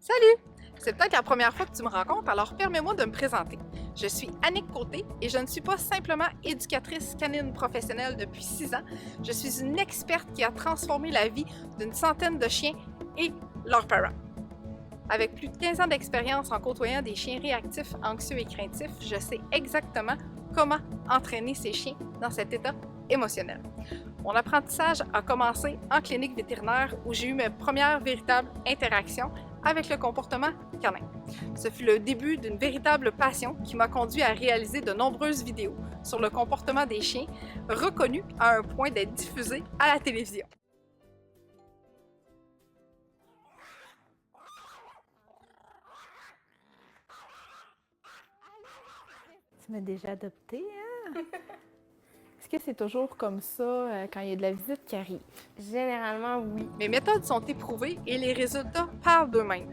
Salut! C'est peut-être la première fois que tu me rencontres, alors permets-moi de me présenter. Je suis Annick Côté et je ne suis pas simplement éducatrice canine professionnelle depuis 6 ans. Je suis une experte qui a transformé la vie d'une centaine de chiens et leurs parents. Avec plus de 15 ans d'expérience en côtoyant des chiens réactifs, anxieux et craintifs, je sais exactement comment entraîner ces chiens dans cet état émotionnel. Mon apprentissage a commencé en clinique vétérinaire où j'ai eu mes premières véritables interactions avec le comportement canin. Ce fut le début d'une véritable passion qui m'a conduit à réaliser de nombreuses vidéos sur le comportement des chiens, reconnues à un point d'être diffusées à la télévision. Tu m'as déjà adopté, hein? Est-ce que c'est toujours comme ça quand il y a de la visite qui arrive? Généralement, oui. Mes méthodes sont éprouvées et les résultats parlent d'eux-mêmes.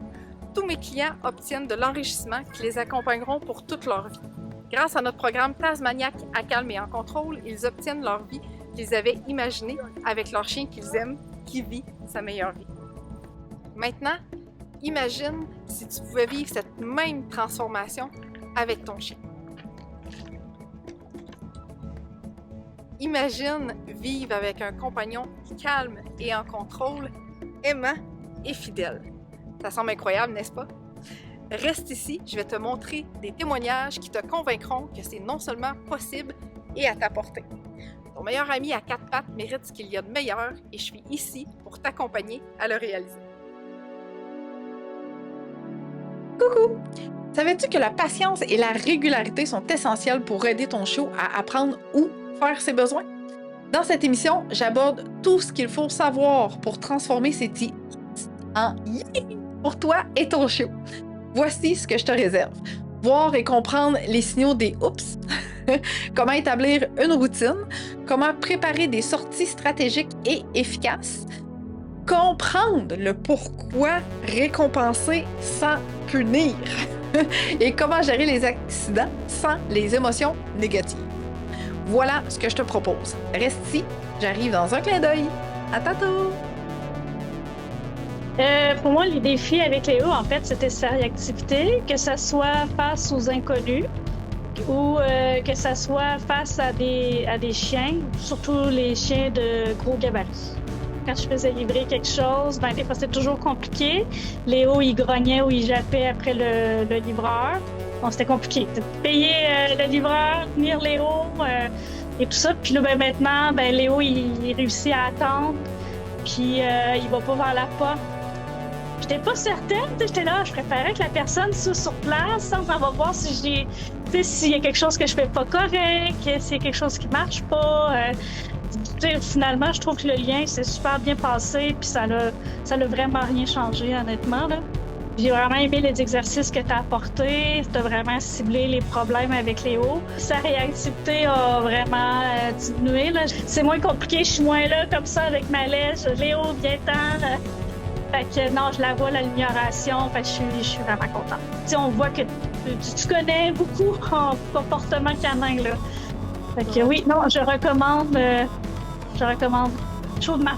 Tous mes clients obtiennent de l'enrichissement qui les accompagneront pour toute leur vie. Grâce à notre programme Tasmaniac à calme et en contrôle, ils obtiennent leur vie qu'ils avaient imaginée avec leur chien qu'ils aiment, qui vit sa meilleure vie. Maintenant, imagine si tu pouvais vivre cette même transformation avec ton chien. Imagine vivre avec un compagnon calme et en contrôle, aimant et fidèle. Ça semble incroyable, n'est-ce pas? Reste ici, je vais te montrer des témoignages qui te convaincront que c'est non seulement possible et à ta portée. Ton meilleur ami à 4 pattes mérite ce qu'il y a de meilleur et je suis ici pour t'accompagner à le réaliser. Coucou! Savais-tu que la patience et la régularité sont essentielles pour aider ton chiot à apprendre où faire ses besoins? Dans cette émission, j'aborde tout ce qu'il faut savoir pour transformer ces petits en pour toi et ton chiot. Voici ce que je te réserve. Voir et comprendre les signaux des oups, comment établir une routine, comment préparer des sorties stratégiques et efficaces, comprendre le pourquoi récompenser sans punir et comment gérer les accidents sans les émotions négatives. Voilà ce que je te propose. Reste ici, j'arrive dans un clin d'œil. À tantôt! Pour moi, les défis avec Léo, en fait, c'était sa réactivité, que ça soit face aux inconnus ou que ça soit face à des chiens, surtout les chiens de gros gabarit. Quand je faisais livrer quelque chose, des fois, c'était toujours compliqué. Léo, il grognait ou il jappait après le livreur. Bon, c'était compliqué. Payer le livreur, tenir Léo et tout ça. Puis là, maintenant, Léo, il réussit à attendre. Puis il va pas vers la porte. J'étais pas certaine, j'étais là, je préférais que la personne soit sur place, on va voir si s'il y a quelque chose que je fais pas correct, s'il y a quelque chose qui marche pas. Finalement, je trouve que le lien s'est super bien passé, puis ça l'a vraiment rien changé, honnêtement, là. J'ai vraiment aimé les exercices que tu as apportés, tu as vraiment ciblé les problèmes avec Léo. Sa réactivité a vraiment diminué, là. C'est moins compliqué, je suis moins là comme ça avec ma lèche. Léo, viens-t'en. Fait que non, je la vois, l'amélioration. Fait que je suis vraiment contente. T'sais, on voit que tu connais beaucoup en comportement canin, là. Fait que oui, non, je recommande chaudement.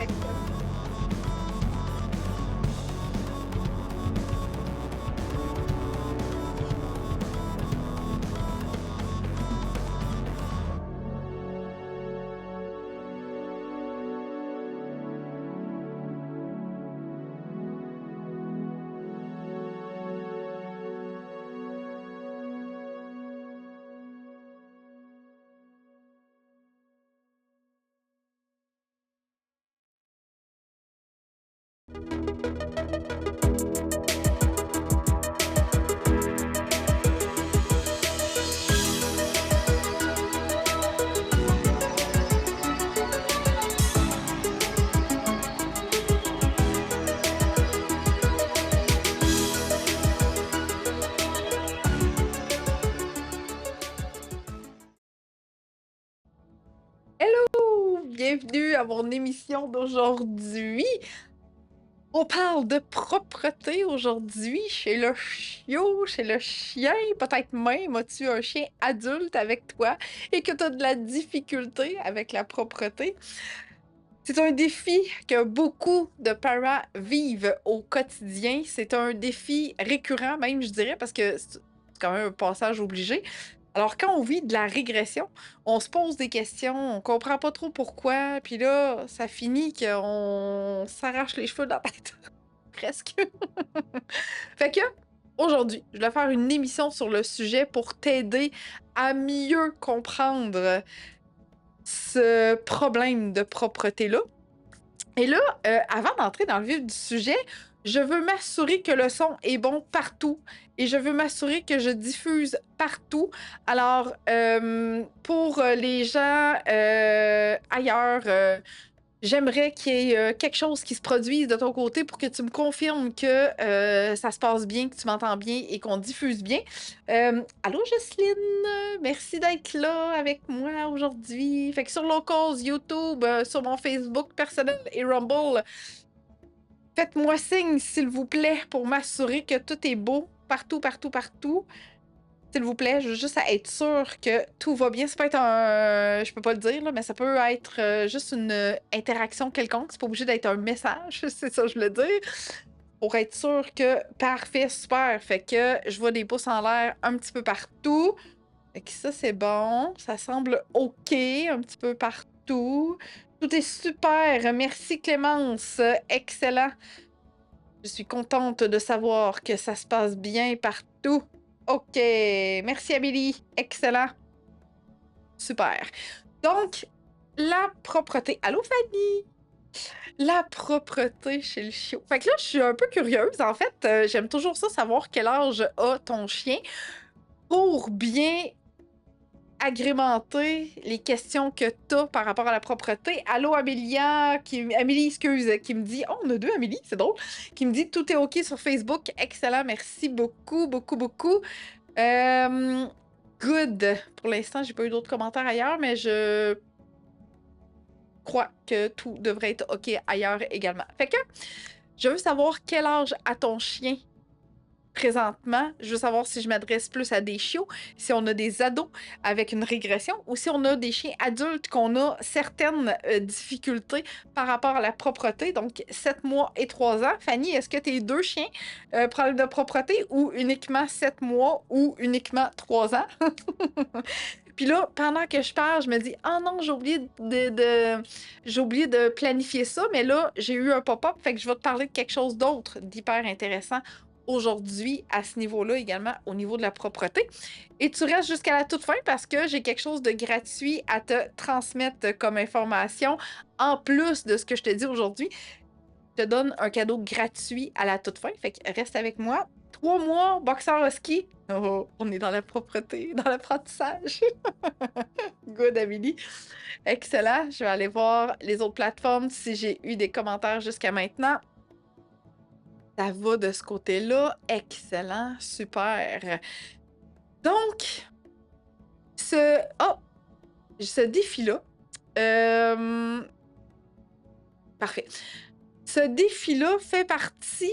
Bienvenue à mon émission d'aujourd'hui. On parle de propreté aujourd'hui chez le chiot, chez le chien. Peut-être même as-tu un chien adulte avec toi et que tu as de la difficulté avec la propreté. C'est un défi que beaucoup de parents vivent au quotidien. C'est un défi récurrent, même, je dirais, parce que c'est quand même un passage obligé. Alors, quand on vit de la régression, on se pose des questions, on comprend pas trop pourquoi, puis là, ça finit qu'on s'arrache les cheveux de la tête. Presque. Fait que, aujourd'hui, je vais faire une émission sur le sujet pour t'aider à mieux comprendre ce problème de propreté-là. Et là, avant d'entrer dans le vif du sujet, je veux m'assurer que le son est bon partout et je veux m'assurer que je diffuse partout. Alors, pour les gens ailleurs, j'aimerais qu'il y ait quelque chose qui se produise de ton côté pour que tu me confirmes que ça se passe bien, que tu m'entends bien et qu'on diffuse bien. Allô, Jocelyne, merci d'être là avec moi aujourd'hui. Fait que sur Locals, YouTube, sur mon Facebook personnel et Rumble, faites-moi signe, s'il vous plaît, pour m'assurer que tout est beau, partout, partout, partout. S'il vous plaît, je veux juste être sûre que tout va bien. Ça peut être un... Je peux pas le dire, là, mais ça peut être juste une interaction quelconque. C'est pas obligé d'être un message, c'est ça que je voulais dire. Pour être sûr que... Parfait, super. Fait que je vois des pouces en l'air un petit peu partout. Fait que ça, c'est bon. Ça semble OK un petit peu partout. Tout est super. Merci, Clémence. Excellent. Je suis contente de savoir que ça se passe bien partout. OK. Merci, Amélie. Excellent. Super. Donc, la propreté. Allô, Fanny? La propreté chez le chiot. Fait que là, je suis un peu curieuse. En fait, j'aime toujours ça, savoir quel âge a ton chien pour bien agrémenter les questions que t'as par rapport à la propreté. Allô, Amélia, Amélie, excuse, qui me dit... Oh, on a deux Amélie, c'est drôle. Qui me dit « Tout est OK sur Facebook. » Excellent, merci beaucoup, beaucoup, beaucoup. Good. Pour l'instant, j'ai pas eu d'autres commentaires ailleurs, mais je crois que tout devrait être OK ailleurs également. Fait que, je veux savoir quel âge a ton chien présentement. Je veux savoir si je m'adresse plus à des chiots, si on a des ados avec une régression ou si on a des chiens adultes qu'on a certaines difficultés par rapport à la propreté. Donc, 7 mois et 3 ans. Fanny, est-ce que tes deux chiens problème de propreté ou uniquement 7 mois ou uniquement 3 ans? Puis là, pendant que je parle, je me dis « Ah non, j'ai oublié j'ai oublié de planifier ça, mais là, j'ai eu un pop-up, fait que je vais te parler de quelque chose d'autre d'hyper intéressant aujourd'hui à ce niveau-là également, au niveau de la propreté. Et tu restes jusqu'à la toute fin parce que j'ai quelque chose de gratuit à te transmettre comme information en plus de ce que je te dis aujourd'hui. Je te donne un cadeau gratuit à la toute fin, fait que reste avec moi. 3 mois, boxeur husky. Oh, on est dans la propreté, dans l'apprentissage. Good, Amélie. Excellent. Je vais aller voir les autres plateformes si j'ai eu des commentaires jusqu'à maintenant. Ça va de ce côté-là. Excellent. Super. Donc, ce défi-là. Parfait. Ce défi-là fait partie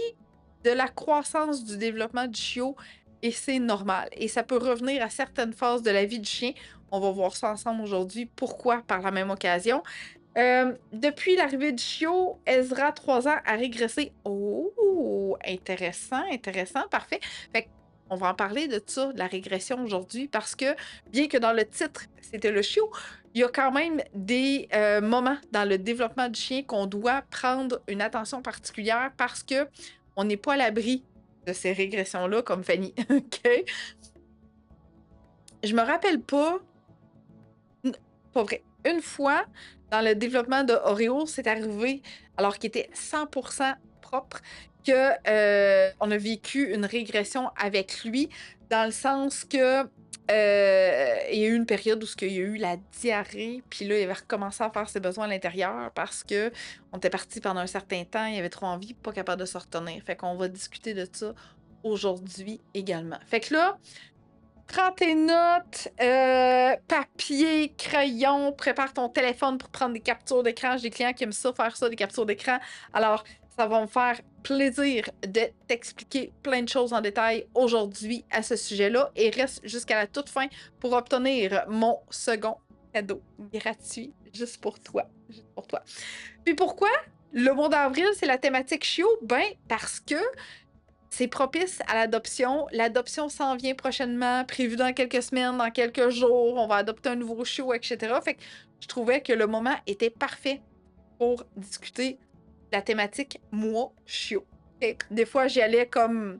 de la croissance du développement du chiot et c'est normal. Et ça peut revenir à certaines phases de la vie du chien. On va voir ça ensemble aujourd'hui. Pourquoi par la même occasion? Depuis l'arrivée du chiot, Ezra, 3 ans, a régressé. Oh, intéressant, intéressant, parfait. Fait on va en parler de ça, de la régression aujourd'hui, parce que bien que dans le titre, c'était le chiot, il y a quand même des moments dans le développement du chien qu'on doit prendre une attention particulière parce que on n'est pas à l'abri de ces régressions-là, comme Fanny. OK? Je me rappelle pas... Pas vrai. Une fois, dans le développement de Oreo, c'est arrivé, alors qu'il était 100% propre, que on a vécu une régression avec lui, dans le sens que il y a eu une période où il y a eu la diarrhée, puis là, il avait recommencé à faire ses besoins à l'intérieur parce que on était parti pendant un certain temps, il avait trop envie, pas capable de se retenir. Fait qu'on va discuter de ça aujourd'hui également. Fait que là, prends tes notes, papier, crayon, prépare ton téléphone pour prendre des captures d'écran. J'ai des clients qui aiment ça, faire ça, des captures d'écran. Alors, ça va me faire plaisir de t'expliquer plein de choses en détail aujourd'hui à ce sujet-là et reste jusqu'à la toute fin pour obtenir mon second cadeau gratuit juste pour toi. Juste pour toi. Puis pourquoi le mois d'avril, c'est la thématique chiot? Ben, parce que c'est propice à l'adoption. L'adoption s'en vient prochainement, prévue dans quelques semaines, dans quelques jours. On va adopter un nouveau chiot, etc. Fait que je trouvais que le moment était parfait pour discuter de la thématique mois chiot. Okay? Des fois, j'y allais comme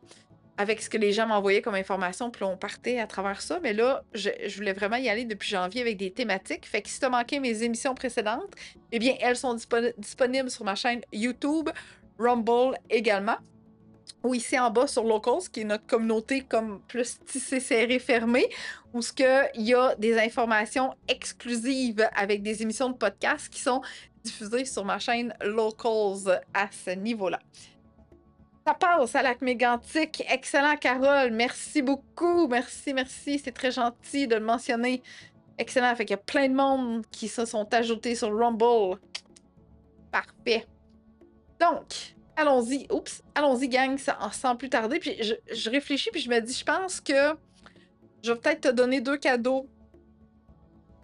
avec ce que les gens m'envoyaient comme information, puis là, on partait à travers ça. Mais là, je voulais vraiment y aller depuis janvier avec des thématiques. Fait que si tu as manqué mes émissions précédentes, eh bien, elles sont disponibles sur ma chaîne YouTube, Rumble également, ou ici en bas sur Locals, qui est notre communauté comme plus tissée, serrée, fermée, où il y a des informations exclusives avec des émissions de podcast qui sont diffusées sur ma chaîne Locals à ce niveau-là. Ça passe à Lac Mégantic. Excellent, Carole. Merci beaucoup. Merci, merci. C'est très gentil de le mentionner. Excellent. Fait qu'il y a plein de monde qui se sont ajoutés sur Rumble. Parfait. Donc, allons-y. Oups. Allons-y, gang, sans plus tarder. Puis je réfléchis, puis je me dis, je pense que je vais peut-être te donner 2 cadeaux.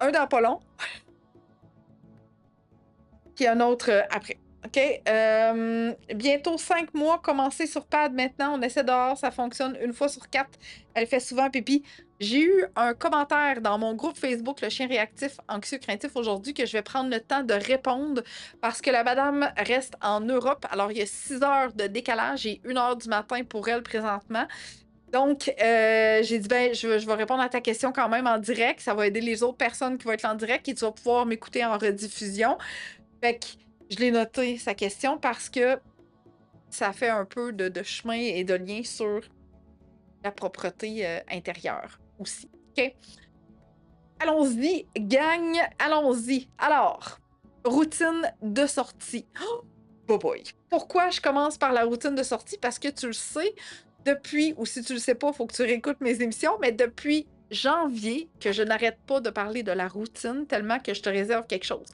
Un dans pas long. Puis un autre après. OK? Bientôt 5 mois, commencer sur pad maintenant. On essaie dehors, ça fonctionne 1 fois sur 4. Elle fait souvent pipi. J'ai eu un commentaire dans mon groupe Facebook, le chien réactif anxieux craintif, aujourd'hui, que je vais prendre le temps de répondre parce que la madame reste en Europe. Alors, il y a 6 heures de décalage et 1 heure du matin pour elle présentement. Donc, j'ai dit, ben, je vais répondre à ta question quand même en direct. Ça va aider les autres personnes qui vont être en direct et tu vas pouvoir m'écouter en rediffusion. Fait que je l'ai noté, sa question, parce que ça fait un peu de chemin et de lien sur la propreté intérieure aussi. OK? Allons-y, gang, allons-y. Alors, routine de sortie. Oh boy. Pourquoi je commence par la routine de sortie? Parce que tu le sais, depuis, ou si tu le sais pas, il faut que tu réécoutes mes émissions, mais depuis janvier, que je n'arrête pas de parler de la routine tellement que je te réserve quelque chose.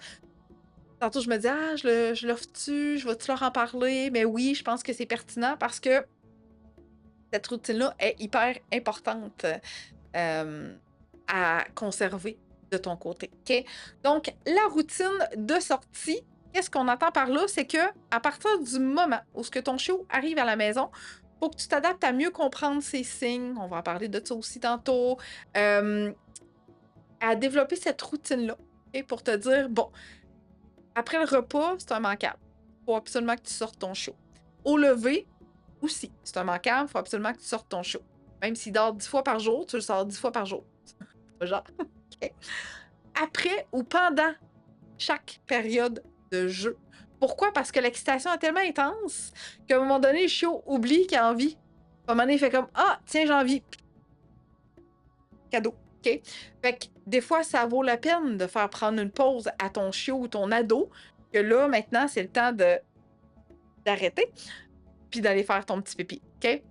Tantôt, je me dis, je l'offre-tu, je vais-tu leur en parler? Mais oui, je pense que c'est pertinent parce que cette routine-là est hyper importante à conserver de ton côté. OK? Donc, la routine de sortie, qu'est-ce qu'on entend par là? C'est que à partir du moment où ton chiot arrive à la maison, il faut que tu t'adaptes à mieux comprendre ses signes. On va en parler de ça aussi tantôt. À développer cette routine-là. Okay? Pour te dire, bon, après le repas, c'est un manquable. Il faut absolument que tu sortes ton chiot. Au lever, aussi, c'est un manquable. Il faut absolument que tu sortes ton chiot. Même s'il dort 10 fois par jour, tu le sors 10 fois par jour. Genre. Okay. Après ou pendant chaque période de jeu. Pourquoi? Parce que l'excitation est tellement intense qu'à un moment donné, le chiot oublie qu'il a envie. À un moment donné, il fait comme « Ah, tiens, j'ai envie. » Cadeau. OK? Fait que des fois, ça vaut la peine de faire prendre une pause à ton chiot ou ton ado, que là, maintenant, c'est le temps d'arrêter, puis d'aller faire ton petit pipi. OK?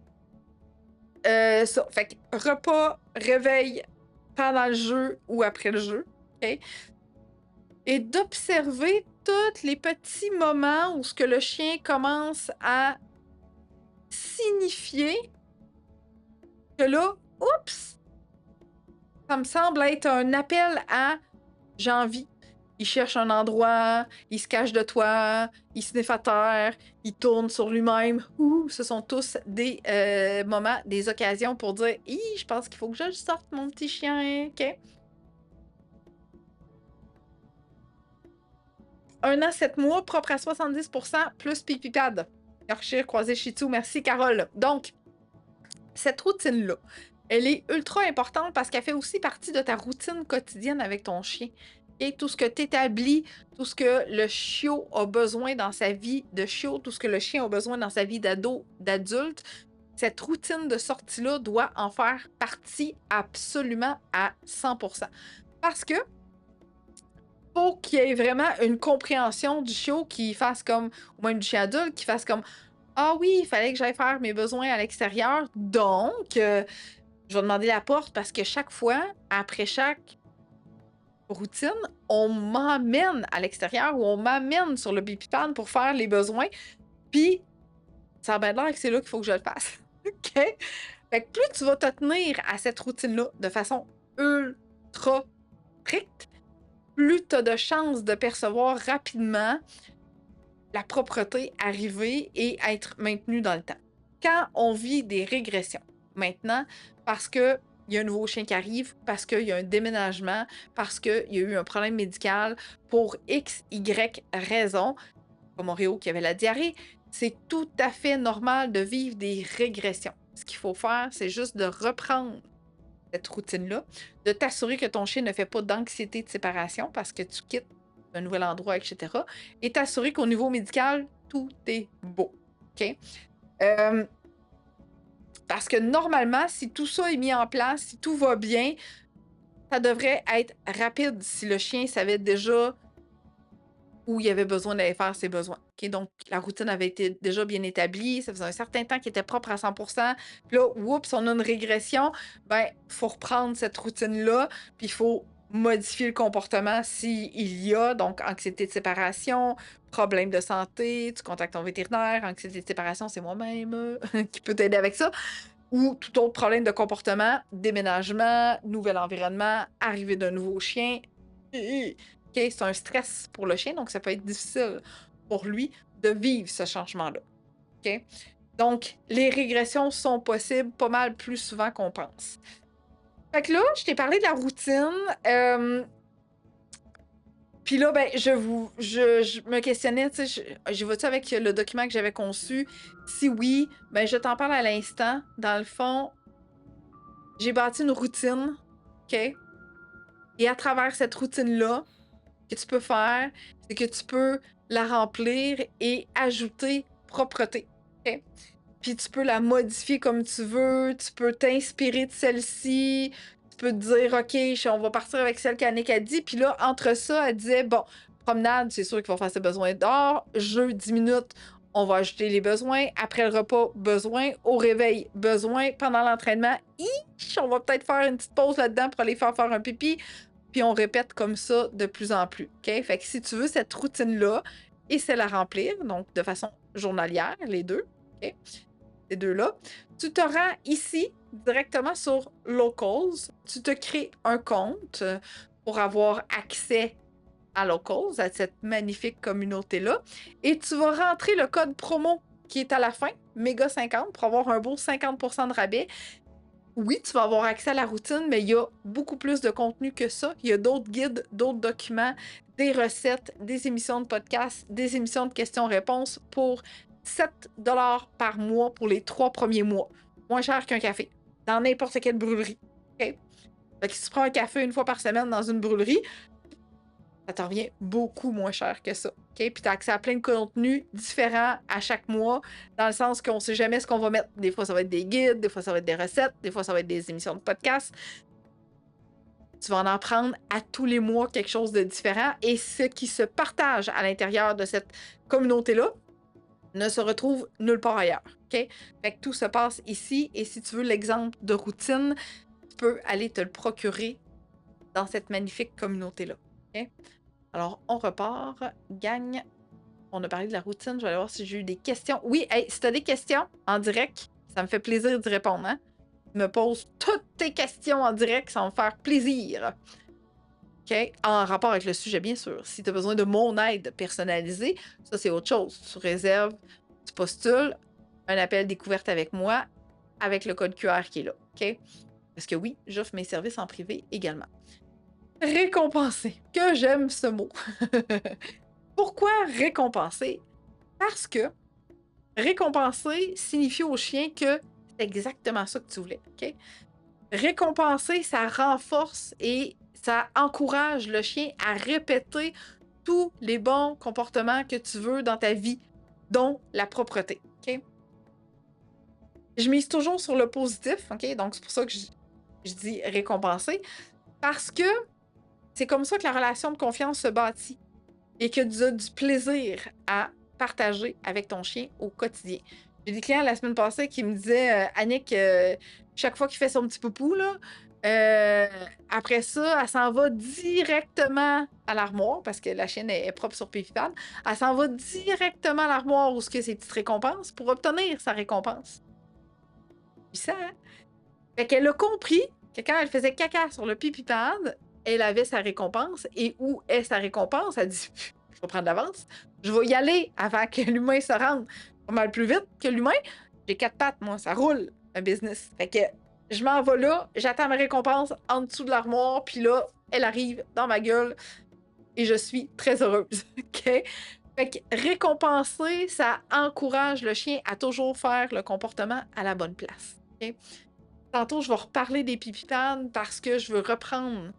Ça. Fait que repas, réveil pendant le jeu ou après le jeu. OK? Et d'observer tous les petits moments où ce que le chien commence à signifier que là, oups! Ça me semble être un appel à j'ai envie. Il cherche un endroit, il se cache de toi, il sniffe à terre, il tourne sur lui-même. Ce sont tous des moments, des occasions pour dire je pense qu'il faut que je sorte mon petit chien. OK? 1 an, 7 mois, propre à 70%, plus pipipad. Yorkshire, croisé Shih Tzu. Merci, Carole. Donc, cette routine-là, elle est ultra importante parce qu'elle fait aussi partie de ta routine quotidienne avec ton chien. Et tout ce que tu établis, tout ce que le chiot a besoin dans sa vie de chiot, tout ce que le chien a besoin dans sa vie d'ado, d'adulte, cette routine de sortie-là doit en faire partie absolument à 100%. Parce que pour qu'il y ait vraiment une compréhension du chiot qui fasse comme, ou même du chien adulte, qui fasse comme ah oui, il fallait que j'aille faire mes besoins à l'extérieur, donc je vais demander la porte parce que chaque fois, après chaque routine, on m'emmène à l'extérieur ou on m'amène sur le pipipad pour faire les besoins. Puis, ça a bien l'air que c'est là qu'il faut que je le fasse. OK? Fait que plus tu vas te tenir à cette routine-là de façon ultra stricte, plus tu as de chances de percevoir rapidement la propreté arriver et être maintenue dans le temps. Quand on vit des régressions, maintenant, parce qu'il y a un nouveau chien qui arrive, parce qu'il y a un déménagement, parce qu'il y a eu un problème médical, pour X, Y raison, comme Oreo qui avait la diarrhée, c'est tout à fait normal de vivre des régressions. Ce qu'il faut faire, c'est juste de reprendre cette routine-là, de t'assurer que ton chien ne fait pas d'anxiété de séparation parce que tu quittes un nouvel endroit, etc. Et t'assurer qu'au niveau médical, tout est beau. OK? Parce que normalement, si tout ça est mis en place, si tout va bien, ça devrait être rapide si le chien savait déjà où il avait besoin d'aller faire ses besoins. OK? Donc, la routine avait été déjà bien établie, ça faisait un certain temps qu'il était propre à 100%. Puis là, oups, on a une régression. Ben, il faut reprendre cette routine-là, puis il faut modifier le comportement s'il y a, donc anxiété de séparation, problème de santé, tu contactes ton vétérinaire, anxiété de séparation, c'est moi-même qui peut t'aider avec ça, ou tout autre problème de comportement, déménagement, nouvel environnement, arrivée d'un nouveau chien. OK, c'est un stress pour le chien, donc ça peut être difficile pour lui de vivre ce changement-là. OK? Donc, les régressions sont possibles pas mal plus souvent qu'on pense. Fait que là, je t'ai parlé de la routine. Puis là, ben, je me questionnais, tu sais, j'y vais-tu avec le document que j'avais conçu? Si oui, ben, je t'en parle à l'instant. Dans le fond, j'ai bâti une routine, OK? Et à travers cette routine-là, que tu peux faire, c'est que tu peux la remplir et ajouter propreté. OK? Puis tu peux la modifier comme tu veux, tu peux t'inspirer de celle-ci, tu peux te dire, OK, on va partir avec celle qu'Annick a dit. Puis là, entre ça, elle disait, bon, promenade, c'est sûr qu'il va faire ses besoins dehors. Jeu, 10 minutes, on va ajouter les besoins. Après le repas, besoin. Au réveil, besoin. Pendant l'entraînement, on va peut-être faire une petite pause là-dedans pour aller faire un pipi. Puis on répète comme ça de plus en plus. OK? Fait que si tu veux cette routine-là, et c'est la remplir, donc de façon journalière, les deux, OK? Ces deux-là, tu te rends ici directement sur Locals. Tu te crées un compte pour avoir accès à Locals, à cette magnifique communauté-là. Et tu vas rentrer le code promo qui est à la fin, MEGA50, pour avoir un beau 50% de rabais. Oui, tu vas avoir accès à la routine, mais il y a beaucoup plus de contenu que ça. Il y a d'autres guides, d'autres documents, des recettes, des émissions de podcast, des émissions de questions-réponses pour 7 $ par mois pour les 3 premiers mois. Moins cher qu'un café, dans n'importe quelle brûlerie. OK? Fait que si tu prends un café une fois par semaine dans une brûlerie, ça te revient beaucoup moins cher que ça. OK? Puis tu as accès à plein de contenus différents à chaque mois, dans le sens qu'on ne sait jamais ce qu'on va mettre. Des fois, ça va être des guides, des fois, ça va être des recettes, des fois, ça va être des émissions de podcast. Tu vas en apprendre à tous les mois quelque chose de différent. Et ce qui se partage à l'intérieur de cette communauté-là ne se retrouve nulle part ailleurs. OK? Fait que tout se passe ici. Et si tu veux l'exemple de routine, tu peux aller te le procurer dans cette magnifique communauté-là. OK? Alors, on repart. Gagne. On a parlé de la routine. Je vais aller voir si j'ai eu des questions. Oui, hey, si tu as des questions en direct, ça me fait plaisir d'y répondre. Hein? Me pose toutes tes questions en direct, ça va me faire plaisir. OK? En rapport avec le sujet, bien sûr. Si tu as besoin de mon aide personnalisée, ça, c'est autre chose. Tu réserves, tu postules un appel découverte avec moi avec le code QR qui est là. OK? Parce que oui, j'offre mes services en privé également. Récompenser. Que j'aime ce mot. Pourquoi récompenser? Parce que récompenser signifie au chien que c'est exactement ça que tu voulais. OK? Récompenser, ça renforce et ça encourage le chien à répéter tous les bons comportements que tu veux dans ta vie, dont la propreté. OK? Je mise toujours sur le positif. OK? Donc, c'est pour ça que je dis récompenser. Parce que c'est comme ça que la relation de confiance se bâtit et que tu as du plaisir à partager avec ton chien au quotidien. J'ai des clients la semaine passée qui me disaient Annick, chaque fois qu'il fait son petit poupou, là, après ça, elle s'en va directement à l'armoire parce que la chienne est propre sur PipiPad. Elle s'en va directement à l'armoire où c'est ses petites récompenses pour obtenir sa récompense. Puis ça, hein? Fait qu'elle a compris que quand elle faisait caca sur le PipiPad, elle avait sa récompense. Et où est sa récompense? Elle dit, je vais prendre l'avance. Je vais y aller avant que l'humain se rende pas mal plus vite que l'humain. J'ai 4 pattes, moi, ça roule, un business. Fait que je m'en vais là, j'attends ma récompense en dessous de l'armoire, puis là, elle arrive dans ma gueule et je suis très heureuse. OK? Fait que récompenser, ça encourage le chien à toujours faire le comportement à la bonne place. OK? Tantôt, je vais reparler des pipipanes parce que je veux reprendre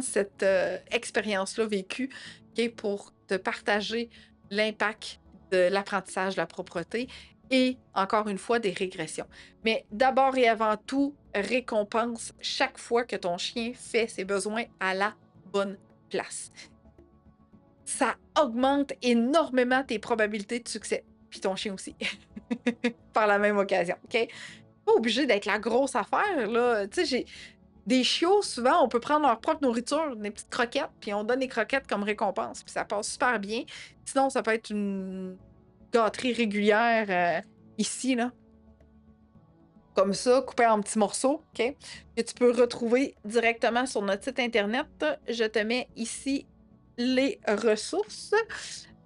cette expérience-là vécue, OK, pour te partager l'impact de l'apprentissage de la propreté et, encore une fois, des régressions. Mais d'abord et avant tout, récompense chaque fois que ton chien fait ses besoins à la bonne place. Ça augmente énormément tes probabilités de succès. Puis ton chien aussi. Par la même occasion, OK? Pas obligé d'être la grosse affaire, là. Tu sais, j'ai des chiots, souvent, on peut prendre leur propre nourriture, des petites croquettes, puis on donne des croquettes comme récompense, puis ça passe super bien. Sinon, ça peut être une gâterie régulière ici, là. Comme ça, coupée en petits morceaux, OK? Que tu peux retrouver directement sur notre site Internet. Je te mets ici les ressources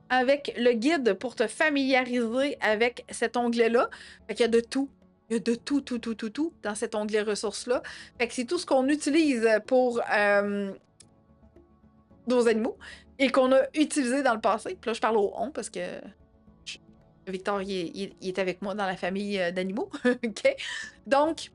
avec le guide pour te familiariser avec cet onglet-là. Fait qu'il y a de tout. Il y a de tout dans cet onglet ressources-là. Fait que c'est tout ce qu'on utilise pour nos animaux et qu'on a utilisé dans le passé. Puis là, je parle au on parce que Victor, il est avec moi dans la famille d'animaux. OK? Donc,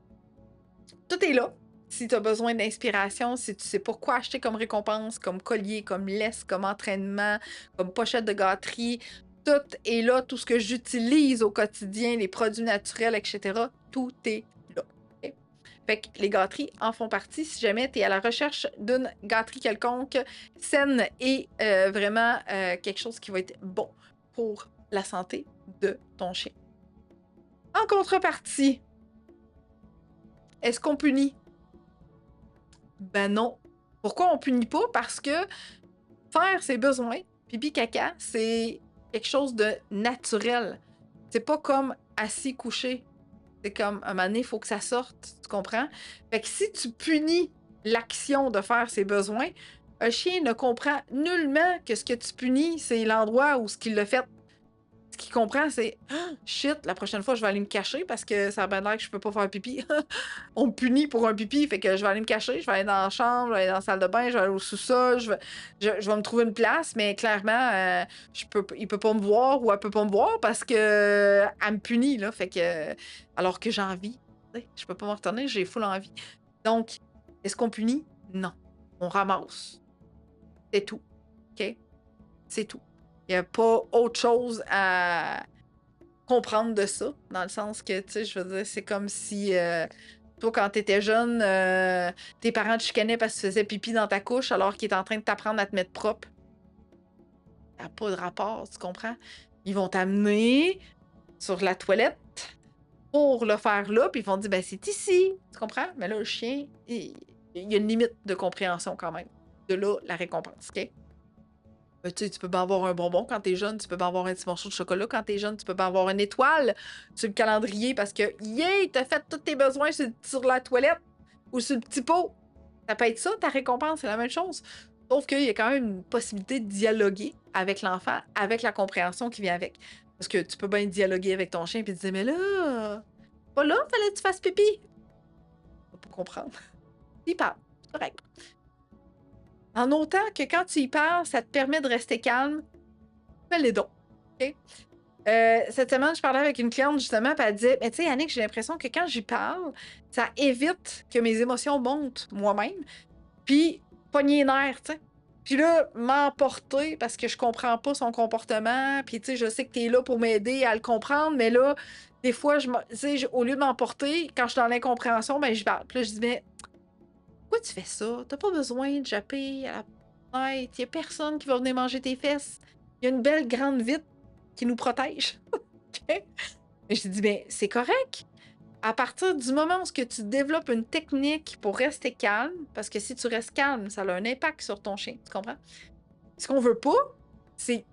tout est là. Si tu as besoin d'inspiration, si tu sais pas quoi acheter comme récompense, comme collier, comme laisse, comme entraînement, comme pochette de gâterie, tout est là. Tout ce que j'utilise au quotidien, les produits naturels, etc., tout est là. OK? Fait que les gâteries en font partie. Si jamais tu es à la recherche d'une gâterie quelconque, saine et vraiment quelque chose qui va être bon pour la santé de ton chien. En contrepartie, est-ce qu'on punit? Ben non. Pourquoi on punit pas? Parce que faire ses besoins, pipi, caca, c'est quelque chose de naturel. C'est pas comme assis, couché. C'est comme, un moment donné, il faut que ça sorte. Tu comprends? Fait que si tu punis l'action de faire ses besoins, un chien ne comprend nullement que ce que tu punis, c'est l'endroit où ce qu'il l'a fait. Ce qu'il comprend, c'est ah, shit, la prochaine fois, je vais aller me cacher parce que ça a bien l'air que je peux pas faire pipi. On me punit pour un pipi, fait que je vais aller me cacher, je vais aller dans la chambre, je vais aller dans la salle de bain, je vais aller au sous-sol, je vais me trouver une place, mais clairement, il peut pas me voir ou elle peut pas me voir parce que elle me punit, là. Fait que, alors que j'ai envie, tu sais, je peux pas me retourner, j'ai full envie. Donc, est-ce qu'on punit? Non. On ramasse. C'est tout. OK? C'est tout. Il n'y a pas autre chose à comprendre de ça, dans le sens que, tu sais, je veux dire, c'est comme si, toi, quand t'étais jeune, tes parents te chicanaient parce que tu faisais pipi dans ta couche alors qu'ils étaient en train de t'apprendre à te mettre propre. Ça n'a pas de rapport, tu comprends? Ils vont t'amener sur la toilette pour le faire là, puis ils vont te dire, ben c'est ici, tu comprends? Mais là, le chien, il y a une limite de compréhension quand même. De là, la récompense, OK? Tu sais, tu peux pas avoir un bonbon quand t'es jeune, tu peux pas avoir un petit morceau de chocolat quand t'es jeune, tu peux pas avoir une étoile sur le calendrier parce que, yeah, t'as fait tous tes besoins sur la toilette ou sur le petit pot. Ça peut être ça, ta récompense, c'est la même chose. Sauf qu'il y a quand même une possibilité de dialoguer avec l'enfant, avec la compréhension qui vient avec. Parce que tu peux bien dialoguer avec ton chien et te dire, mais là, pas là, fallait que tu fasses pipi. On va pas comprendre. Il parle, c'est correct. En autant que quand tu y parles, ça te permet de rester calme, fais-les donc. OK? Cette semaine, je parlais avec une cliente justement, puis elle disait, mais tu sais, Yannick, j'ai l'impression que quand j'y parle, ça évite que mes émotions montent moi-même, puis pogner les nerfs, tu sais. Puis là, m'emporter parce que je comprends pas son comportement, puis tu sais, je sais que tu es là pour m'aider à le comprendre, mais là, des fois, tu sais, au lieu de m'emporter, quand je suis dans l'incompréhension, ben je parle. Puis là, je dis, mais pourquoi tu fais ça? T'as pas besoin de japper à la tête. Il y a personne qui va venir manger tes fesses. Il y a une belle grande vitre qui nous protège. OK? Et je dis, ben, c'est correct. À partir du moment où tu développes une technique pour rester calme, parce que si tu restes calme, ça a un impact sur ton chien. Tu comprends? Ce qu'on veut pas, c'est.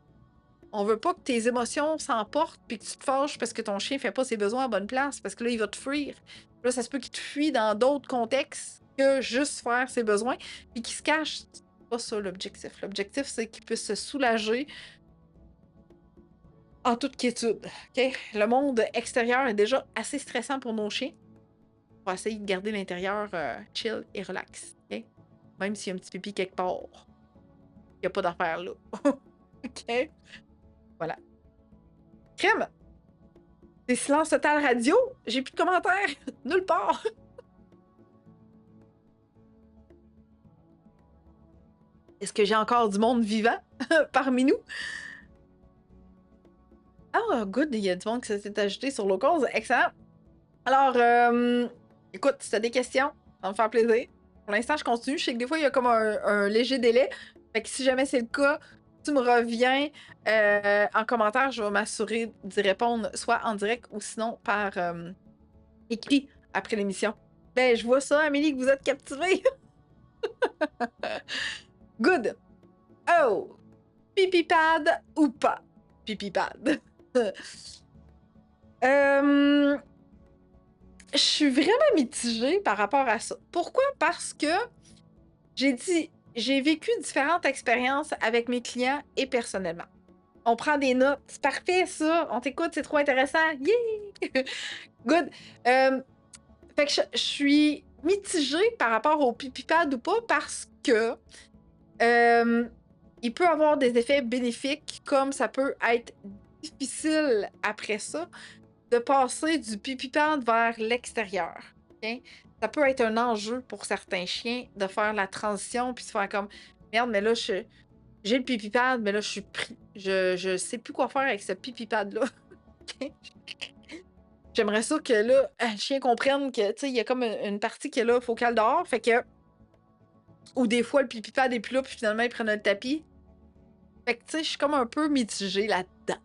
On veut pas que tes émotions s'emportent puis que tu te fâches parce que ton chien fait pas ses besoins à bonne place, parce que là, il va te fuir. Là, ça se peut qu'il te fuit dans d'autres contextes que juste faire ses besoins, puis qu'il se cache. C'est pas ça l'objectif. L'objectif, c'est qu'il puisse se soulager en toute quiétude. OK? Le monde extérieur est déjà assez stressant pour nos chiens. On va essayer de garder l'intérieur chill et relax. OK? Même s'il y a un petit pipi quelque part. Il n'y a pas d'affaire là. OK? Voilà. Crème! Des silences total radio. J'ai plus de commentaires. Nulle part. Est-ce que j'ai encore du monde vivant parmi nous? Ah, good. Il y a du monde qui s'est ajouté sur Locals. Excellent. Alors, écoute, si t'as des questions, ça va me faire plaisir. Pour l'instant, je continue. Je sais que des fois, il y a comme un léger délai. Fait que si jamais c'est le cas, tu me reviens en commentaire. Je vais m'assurer d'y répondre soit en direct ou sinon par écrit après l'émission. Ben, je vois ça, Amélie, que vous êtes captivée. Good. Oh! Pipi pad ou pas? Pipi pad. Je suis vraiment mitigée par rapport à ça. Pourquoi? Parce que j'ai vécu différentes expériences avec mes clients et personnellement. On prend des notes. C'est parfait, ça. On t'écoute, c'est trop intéressant. Yeah! Good. Fait que je suis mitigée par rapport au pipi pad ou pas parce que il peut avoir des effets bénéfiques comme ça peut être difficile après ça de passer du pipi pad vers l'extérieur. Okay? Ça peut être un enjeu pour certains chiens de faire la transition puis se faire comme merde, mais là, j'ai le pipi pad, mais là, je suis pris. Je sais plus quoi faire avec ce pipi pad-là. Okay? J'aimerais ça que là, le chien comprenne que, tu sais, il y a comme une partie qui est là, il faut qu'elle dort. Fait que. Ou des fois, le pipi pad est plus là, puis finalement, ils prennent le tapis. Fait que, tu sais, je suis comme un peu mitigée là-dedans.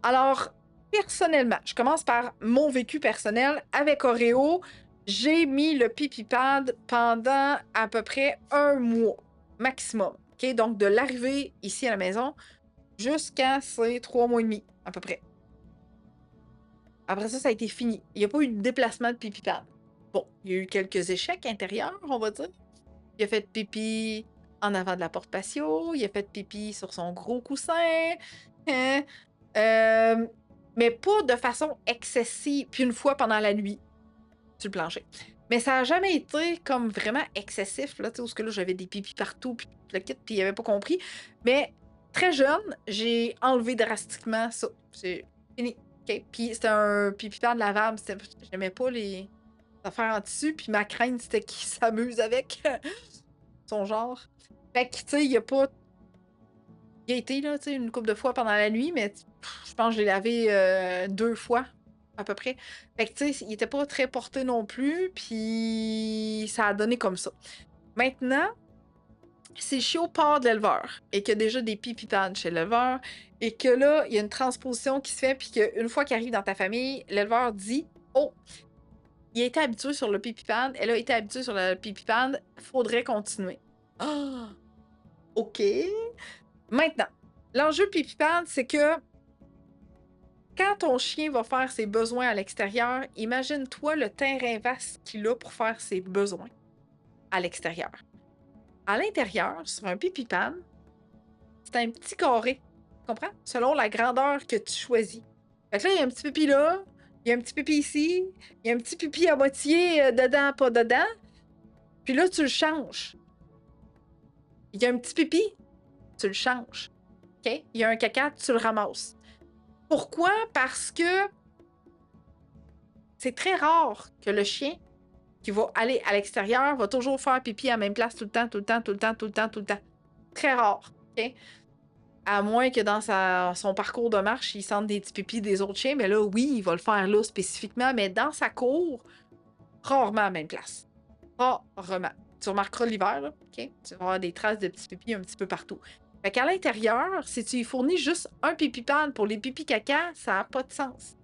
Alors, personnellement, je commence par mon vécu personnel. Avec Oreo, j'ai mis le pipi pad pendant à peu près 1 mois maximum. OK? Donc, de l'arrivée ici à la maison jusqu'à ces 3 mois et demi, à peu près. Après ça, ça a été fini. Il n'y a pas eu de déplacement de pipi pad. Bon, il y a eu quelques échecs intérieurs, on va dire. Il a fait pipi en avant de la porte patio. Il a fait pipi sur son gros coussin. Hein? Mais pas de façon excessive. Puis une fois pendant la nuit, sur le plancher. Mais ça n'a jamais été comme vraiment excessif, là, parce que là, j'avais des pipis partout, puis le kit, puis il avait pas compris. Mais très jeune, j'ai enlevé drastiquement ça. C'est fini. Okay? Puis c'était un pipi pad lavable. J'aimais pas les affaires en tissu, puis ma crainte, c'était qu'il s'amuse avec son genre. Fait que, tu sais, il y a pas. Il a été, là, tu sais, une couple de fois pendant la nuit, mais je pense que je l'ai lavé 2 fois, à peu près. Fait que, tu sais, il était pas très porté non plus, puis ça a donné comme ça. Maintenant, si le chiot part de l'éleveur et qu'il y a déjà des pipi pads chez l'éleveur, et que là, il y a une transposition qui se fait, puis qu'une fois qu'il arrive dans ta famille, l'éleveur dit « Oh, il a été habitué sur le pipi pad, elle a été habituée sur le pipi pad, faudrait continuer. » Ah! OK. Maintenant, l'enjeu pipi pad, c'est que quand ton chien va faire ses besoins à l'extérieur, imagine-toi le terrain vaste qu'il a pour faire ses besoins à l'extérieur. À l'intérieur, sur un pipi pad, c'est un petit carré, tu comprends? Selon la grandeur que tu choisis. Fait que là, il y a un petit pipi là, il y a un petit pipi ici, il y a un petit pipi à moitié dedans, pas dedans. Puis là, tu le changes. Il y a un petit pipi, tu le changes. OK? Il y a un caca, tu le ramasses. Pourquoi? Parce que c'est très rare que le chien qui va aller à l'extérieur va toujours faire pipi à la même place tout le temps, tout le temps, tout le temps, tout le temps, tout le temps. Très rare. OK? À moins que dans son parcours de marche, il sente des petits pipis des autres chiens, mais là, oui, il va le faire là spécifiquement, mais dans sa cour, rarement à la même place. Rarement. Tu remarqueras l'hiver, là, OK? Tu vas avoir des traces de petits pipis un petit peu partout. Fait qu'à l'intérieur, si tu y fournis juste un pipi pad pour les pipis caca, ça n'a pas de sens.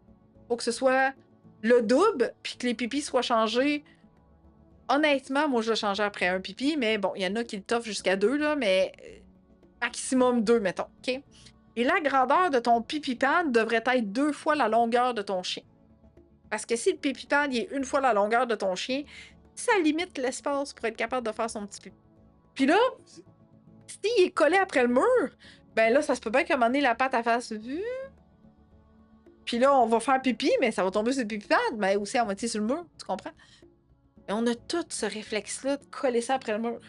Faut que ce soit le double, puis que les pipis soient changés. Honnêtement, moi, je le changeais après un pipi, mais bon, il y en a qui le toffent jusqu'à 2, là, mais maximum 2, mettons, OK? Et la grandeur de ton pipi pad devrait être 2 fois la longueur de ton chien. Parce que si le pipi pad il est une fois la longueur de ton chien, ça limite l'espace pour être capable de faire son petit pipi. Puis là, s'il est collé après le mur, ben là, ça se peut bien qu'à un moment donné, la patte à fasse vu. Puis là, on va faire pipi, mais ça va tomber sur le pipi pad, mais aussi à moitié sur le mur, tu comprends? Et on a tout ce réflexe-là de coller ça après le mur.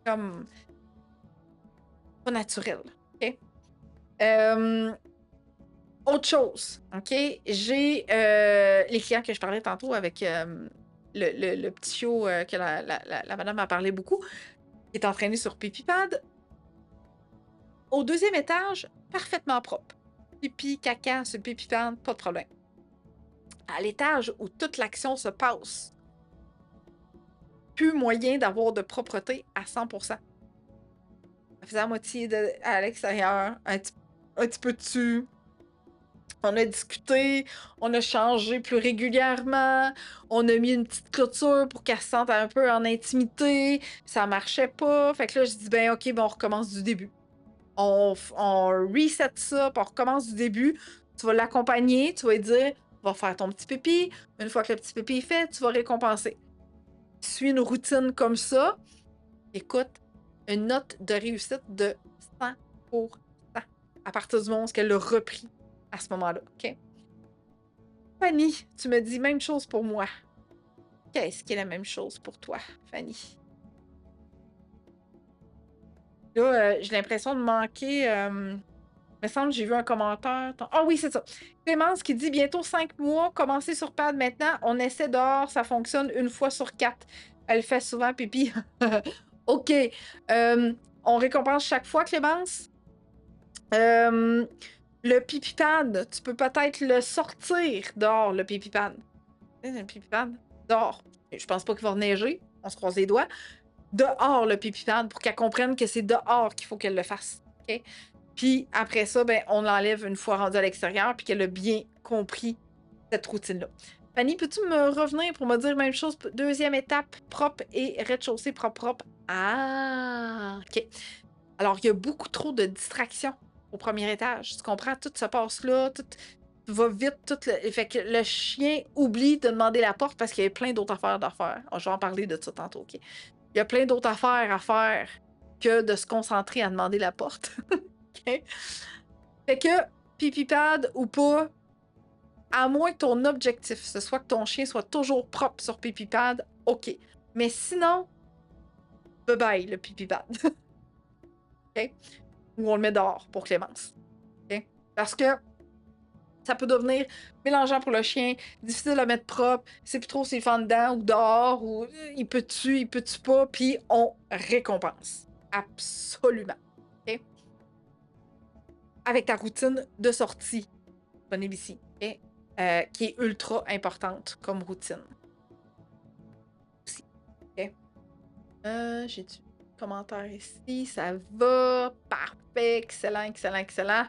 Comme. Pas naturel. OK? Autre chose, OK? J'ai les clients que je parlais tantôt avec le petit chiot que la madame a parlé beaucoup, qui est entraîné sur PipiPad. Au deuxième étage, parfaitement propre. Pipi, caca sur PipiPad, pas de problème. À l'étage où toute l'action se passe, plus moyen d'avoir de propreté à 100%. Ça faisait à moitié à l'extérieur, un petit peu dessus. On a discuté, on a changé plus régulièrement, on a mis une petite clôture pour qu'elle se sente un peu en intimité. Ça marchait pas. Fait que là, je dis, ben OK, ben on recommence du début. On reset ça, puis on recommence du début. Tu vas l'accompagner, tu vas lui dire, va faire ton petit pipi. Une fois que le petit pipi est fait, tu vas récompenser. Suis une routine comme ça. Écoute, une note de réussite de 100%. À partir du moment où elle l'a repris à ce moment-là, OK? Fanny, tu me dis même chose pour moi. Qu'est-ce qui est la même chose pour toi, Fanny? Là, j'ai l'impression de manquer... il me semble que j'ai vu un commentaire. Ah oui, c'est ça. Clémence qui dit bientôt 5 mois, commencer sur pad maintenant. On essaie dehors, ça fonctionne une fois sur 4. Elle fait souvent pipi. OK. On récompense chaque fois, Clémence. Le pipi pad, tu peux peut-être le sortir dehors, le pipi pad. Le pipi pad, dehors. Je pense pas qu'il va neiger. On se croise les doigts. Dehors, le pipi pad, pour qu'elle comprenne que c'est dehors qu'il faut qu'elle le fasse. OK? Puis après ça, ben, on l'enlève une fois rendue à l'extérieur, puis qu'elle a bien compris cette routine-là. Fanny, peux-tu me revenir pour me dire la même chose? Deuxième étape, propre et rez-de-chaussée propre. Ah, OK. Alors, il y a beaucoup trop de distractions au premier étage. Tu comprends? Tout se passe là, tout va vite. Fait que le chien oublie de demander la porte parce qu'il y a plein d'autres affaires à faire. Oh, je vais en parler de ça tantôt, OK? Il y a plein d'autres affaires à faire que de se concentrer à demander la porte. OK? Fait que, pipi pad ou pas, à moins que ton objectif, ce soit que ton chien soit toujours propre sur pipi pad, OK. Mais sinon, bye-bye le pipi pad. OK? Ou on le met dehors pour Clémence. OK? Parce que ça peut devenir mélangeant pour le chien, difficile à mettre propre, c'est plus trop s'il fait en dedans ou dehors, ou il peut-tu pas, puis on récompense. Absolument. OK? Avec ta routine de sortie, disponible ici, OK? Qui est ultra importante comme routine. Aussi. OK? J'ai-tu commentaire ici? Ça va. Parfait. Excellent.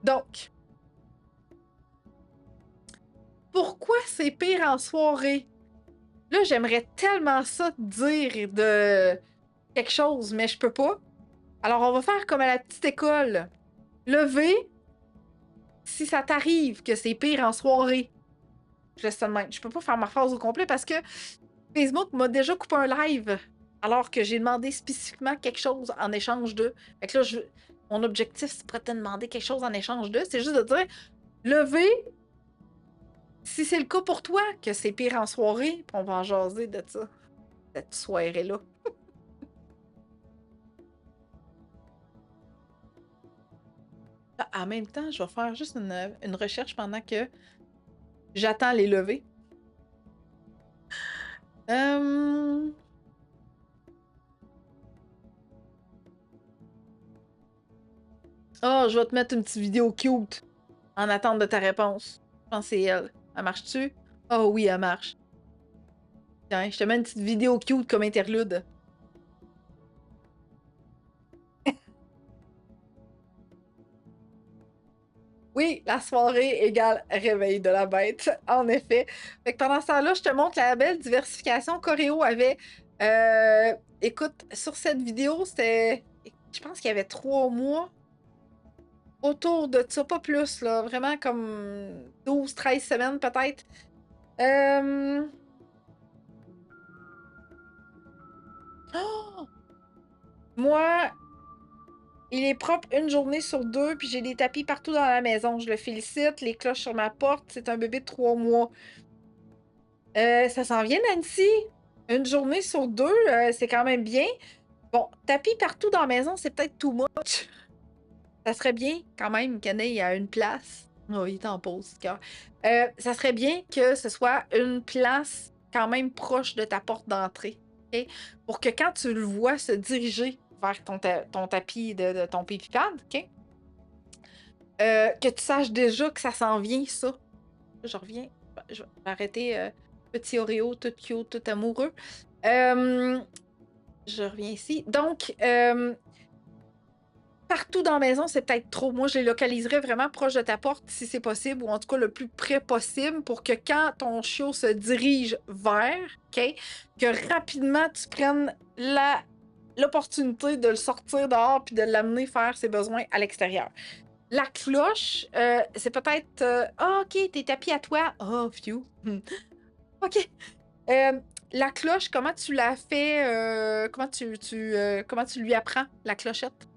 Donc, pourquoi c'est pire en soirée? Là, j'aimerais tellement ça te dire de quelque chose, mais je peux pas. Alors, on va faire comme à la petite école. Lever, si ça t'arrive que c'est pire en soirée. Je laisse ça de même. Je peux pas faire ma phrase au complet parce que Facebook m'a déjà coupé un live alors que j'ai demandé spécifiquement quelque chose en échange de. Fait que là, mon objectif, c'est pas de te demander quelque chose en échange de. C'est juste de dire, lever, si c'est le cas pour toi, que c'est pire en soirée, puis on va en jaser de ça, cette soirée-là. Là, en même temps, je vais faire juste une recherche pendant que j'attends les levées. Oh, je vais te mettre une petite vidéo cute en attente de ta réponse. Je pense que c'est elle. Elle marche-tu? Oh oui, elle marche. Tiens, je te mets une petite vidéo cute comme interlude. Oui, la soirée égale réveil de la bête, en effet. Fait que pendant ce temps-là, je te montre la belle diversification qu'Oreo avait. Écoute, sur cette vidéo, c'était... Je pense qu'il y avait 3 mois. Autour de ça, pas plus, là. Vraiment comme 12, 13 semaines peut-être. Euh... oh! Moi, il est propre une journée sur deux, puis j'ai des tapis partout dans la maison. Je le félicite. Les cloches sur ma porte, c'est un bébé de 3 mois. Ça s'en vient, Nancy? Une journée sur deux, c'est quand même bien. Bon, tapis partout dans la maison, c'est peut-être too much. Ça serait bien, quand même, qu'il y en ait à une place. Oh, il est en pause, car. Ça serait bien que ce soit une place quand même proche de ta porte d'entrée. OK? Pour que quand tu le vois se diriger vers ton tapis de ton pipi pad, OK? Que tu saches déjà que ça s'en vient, ça. Je reviens. Je vais arrêter petit Oreo, tout cute, tout amoureux. Je reviens ici. Donc, partout dans la maison, c'est peut-être trop. Moi, je les localiserais vraiment proche de ta porte si c'est possible, ou en tout cas le plus près possible pour que quand ton chiot se dirige vers, OK, que rapidement tu prennes l'opportunité de le sortir dehors puis de l'amener faire ses besoins à l'extérieur. La cloche, c'est peut-être OK, t'es tapis à toi. Oh, phew. OK. La cloche, comment tu l'as fait? Comment tu lui apprends la clochette?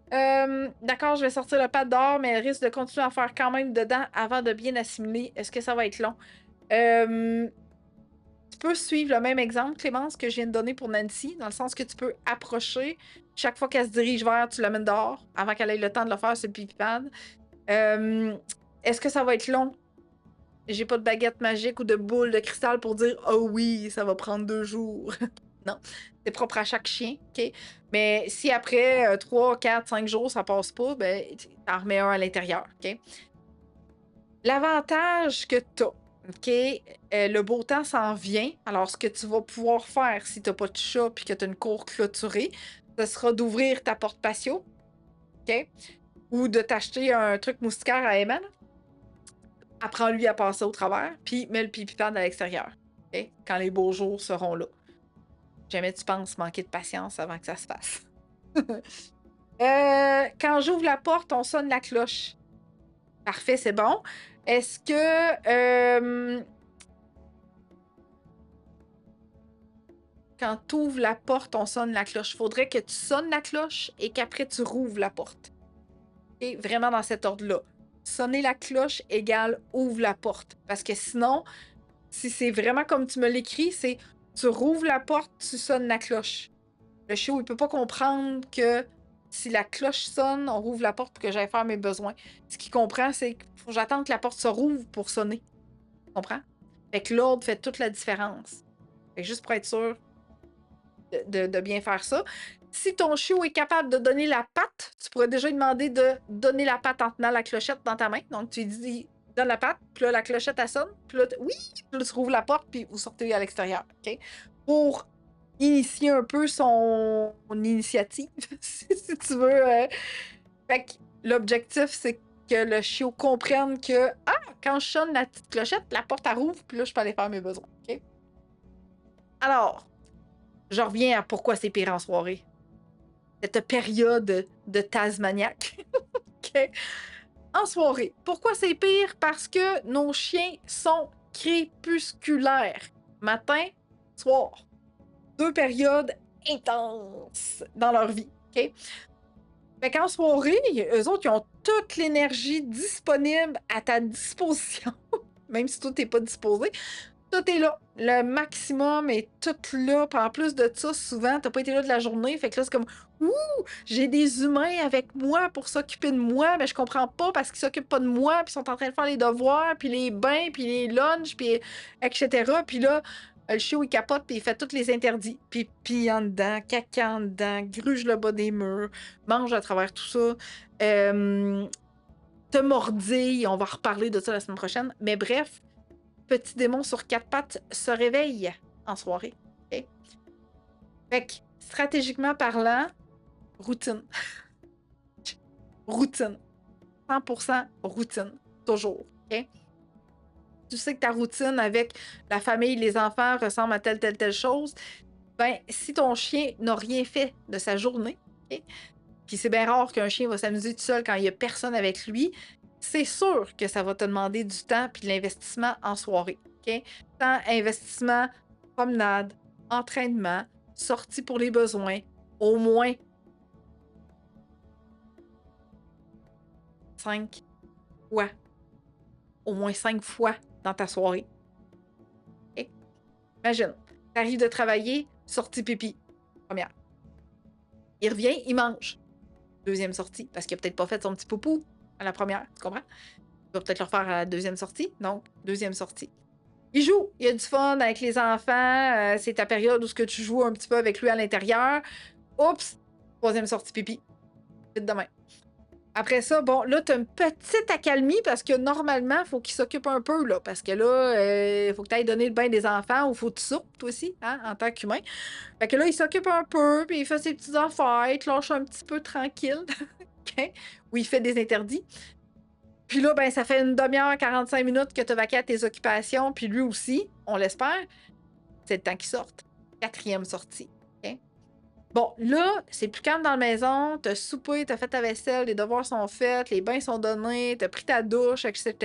D'accord, je vais sortir le pad dehors, mais elle risque de continuer à faire quand même dedans avant de bien assimiler. Est-ce que ça va être long? Tu peux suivre le même exemple, Clémence, que je viens de donner pour Nancy, dans le sens que tu peux approcher. Chaque fois qu'elle se dirige vers, tu l'amènes dehors, avant qu'elle ait le temps de le faire sur le pipi pad. Est-ce que ça va être long? J'ai pas de baguette magique ou de boule de cristal pour dire « Oh oui, ça va prendre 2 jours. » Non, c'est propre à chaque chien, OK? Mais si après 3, 4, 5 jours, ça passe pas, ben, t'en remets un à l'intérieur, OK? L'avantage que t'as, OK? Le beau temps s'en vient. Alors, ce que tu vas pouvoir faire si t'as pas de chat puis que t'as une cour clôturée, ce sera d'ouvrir ta porte patio, OK? Ou de t'acheter un truc moustiquaire à Eman. Apprends-lui à passer au travers, puis mets le pipi pad à l'extérieur, OK? Quand les beaux jours seront là. Jamais tu penses manquer de patience avant que ça se fasse. Quand j'ouvre la porte, on sonne la cloche. Parfait, c'est bon. Est-ce que quand tu ouvres la porte, on sonne la cloche? Il faudrait que tu sonnes la cloche et qu'après tu rouvres la porte. Et vraiment dans cet ordre-là. Sonner la cloche égale ouvre la porte. Parce que sinon, si c'est vraiment comme tu me l'écris, c'est tu rouvres la porte, tu sonnes la cloche. Le chiot, il peut pas comprendre que si la cloche sonne, on rouvre la porte pour que j'aille faire mes besoins. Ce qu'il comprend, c'est qu'il faut que j'attende que la porte se rouvre pour sonner. Tu comprends? Fait que l'ordre fait toute la différence. Fait que juste pour être sûr de bien faire ça. Si ton chiot est capable de donner la patte, tu pourrais déjà lui demander de donner la patte en tenant la clochette dans ta main. Donc, tu lui dis donne la patte, puis là, la clochette, elle sonne, puis là, oui, puis là, tu rouvres la porte, puis vous sortez à l'extérieur, OK? Pour initier un peu son initiative, si tu veux. Fait que l'objectif, c'est que le chiot comprenne que, quand je sonne la petite clochette, la porte, elle rouvre, puis là, je peux aller faire mes besoins, OK? Alors, je reviens à pourquoi c'est pire en soirée. Cette période de Tasmaniac. OK? En soirée. Pourquoi c'est pire? Parce que nos chiens sont crépusculaires. Matin, soir. 2 périodes intenses dans leur vie. OK? Fait qu'en soirée, eux autres, ils ont toute l'énergie disponible à ta disposition. Même si toi, t'es pas disposé. Tout est là. Le maximum est tout là. Puis en plus de ça, souvent, t'as pas été là de la journée. Fait que là, c'est comme, ouh, j'ai des humains avec moi pour s'occuper de moi, mais je comprends pas parce qu'ils s'occupent pas de moi, puis ils sont en train de faire les devoirs, puis les bains, puis les lunchs, puis etc. Puis là, le chiot, il capote, puis il fait tous les interdits. Pipi en dedans, caca en dedans, gruge le bas des murs, mange à travers tout ça. Te mordille, on va reparler de ça la semaine prochaine. Mais bref, petit démon sur 4 pattes se réveille en soirée. Okay? Fait que, stratégiquement parlant, routine. Routine. 100% routine. Toujours. Okay? Tu sais que ta routine avec la famille, les enfants ressemble à telle chose. Ben, si ton chien n'a rien fait de sa journée, okay? Puis c'est bien rare qu'un chien va s'amuser tout seul quand il n'y a personne avec lui, il va être c'est sûr que ça va te demander du temps puis de l'investissement en soirée. OK? Temps, investissement, promenade, entraînement, sortie pour les besoins, au moins 5 fois. Au moins 5 fois dans ta soirée. OK? Imagine, tu arrives de travailler, sortie pipi. Première. Il revient, il mange. Deuxième sortie, parce qu'il a peut-être pas fait son petit poupou à la première, tu comprends? Il va peut-être le refaire à la deuxième sortie. Donc, deuxième sortie. Il joue, il y a du fun avec les enfants. C'est ta période où tu joues un petit peu avec lui à l'intérieur. Oups! Troisième sortie pipi. Vite demain. Après ça, bon, là, t'as une petite accalmie parce que normalement, il faut qu'il s'occupe un peu, là. Parce que là, il faut que tu ailles donner le bain des enfants ou faut que tu soupes, toi aussi, hein, en tant qu'humain. Fait que là, il s'occupe un peu, puis il fait ses petites affaires, il te lâche un petit peu tranquille. OK? Ou il fait des interdits. Puis là, ben, ça fait une demi-heure, 45 minutes que tu as vaqué à tes occupations, puis lui aussi, on l'espère. C'est le temps qu'il sorte. Quatrième sortie. OK? Bon, là, c'est plus calme dans la maison, t'as soupé, t'as fait ta vaisselle, les devoirs sont faits, les bains sont donnés, t'as pris ta douche, etc.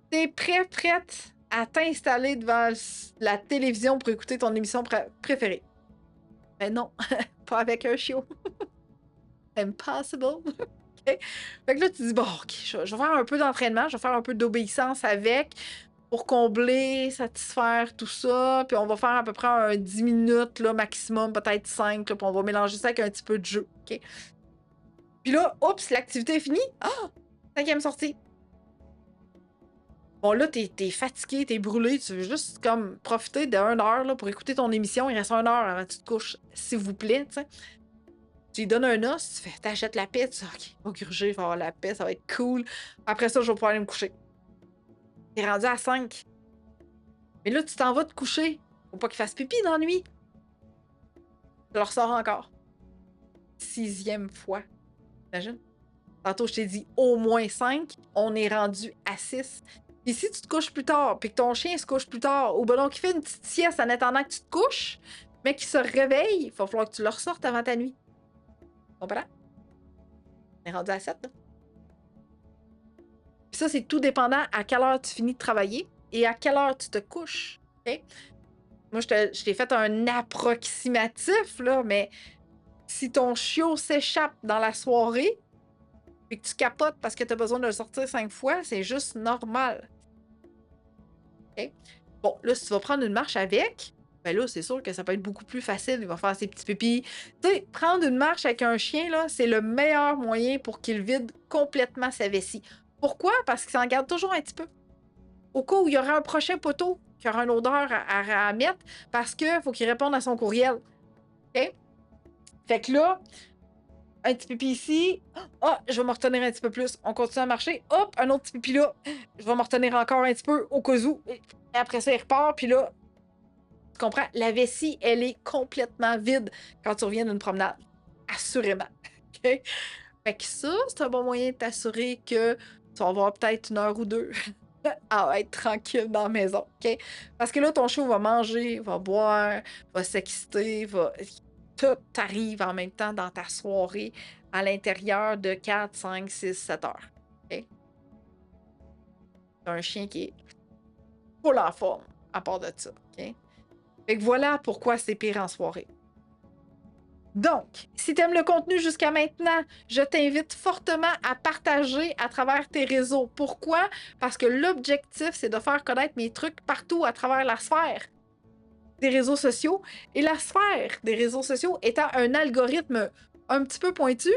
T'es prête à t'installer devant la télévision pour écouter ton émission préférée. Mais non, pas avec un chiot. Impossible. OK? Fait que là, tu dis, bon, OK, je vais faire un peu d'entraînement, je vais faire un peu d'obéissance avec pour combler, satisfaire tout ça. Puis on va faire à peu près un 10 minutes, là, maximum, peut-être 5, là, puis on va mélanger ça avec un petit peu de jeu. OK? Puis là, oups, l'activité est finie. Ah! Cinquième sortie. Bon, là, t'es fatigué, t'es brûlé, tu veux juste comme profiter de 1 heure là, pour écouter ton émission. Il reste 1 heure avant que tu te couches, s'il vous plaît, tu sais. Tu lui donnes un os, tu fais, t'achètes la paix, tu dis, OK, va gruger, il va avoir la paix, ça va être cool. Après ça, je vais pouvoir aller me coucher. T'es rendu à 5. Mais là, tu t'en vas te coucher. Faut pas qu'il fasse pipi dans la nuit. Tu le ressors encore. 6e fois. Imagine. Tantôt, je t'ai dit au moins 5. On est rendu à 6. Puis si tu te couches plus tard, puis que ton chien se couche plus tard, ou ben donc il fait une petite sieste en attendant que tu te couches, mais qu'il se réveille, il va falloir que tu le ressortes avant ta nuit. Comprends? On est rendu à 7, là. Puis ça, c'est tout dépendant à quelle heure tu finis de travailler et à quelle heure tu te couches. OK? Moi, je t'ai fait un approximatif, là, mais si ton chiot s'échappe dans la soirée et que tu capotes parce que tu as besoin de le sortir 5 fois, c'est juste normal. OK? Bon, là, si tu vas prendre une marche avec, ben là, c'est sûr que ça peut être beaucoup plus facile. Il va faire ses petits pépis. Tu sais, prendre une marche avec un chien, là, c'est le meilleur moyen pour qu'il vide complètement sa vessie. Pourquoi? Parce qu'il s'en garde toujours un petit peu. Au cas où il y aura un prochain poteau qui aura une odeur à mettre, parce qu'il faut qu'il réponde à son courriel. OK? Fait que là, un petit pipi ici. Ah, je vais me retenir un petit peu plus. On continue à marcher. Hop, un autre petit pipi là. Je vais me retenir encore un petit peu au cas où. Et après ça, il repart. Puis là, tu comprends? La vessie, elle est complètement vide quand tu reviens d'une promenade. Assurément. OK? Fait que ça, c'est un bon moyen de t'assurer que tu vas avoir peut-être 1 heure ou 2 à être tranquille dans la maison. OK? Parce que là, ton chiot va manger, va boire, va s'exciter, tout arrive en même temps dans ta soirée à l'intérieur de 4, 5, 6, 7 heures. OK? C'est un chien qui est full en forme à part de ça. OK? Fait que voilà pourquoi c'est pire en soirée. Donc, si tu aimes le contenu jusqu'à maintenant, je t'invite fortement à partager à travers tes réseaux. Pourquoi? Parce que l'objectif, c'est de faire connaître mes trucs partout à travers la sphère des réseaux sociaux. Et la sphère des réseaux sociaux étant un algorithme un petit peu pointu,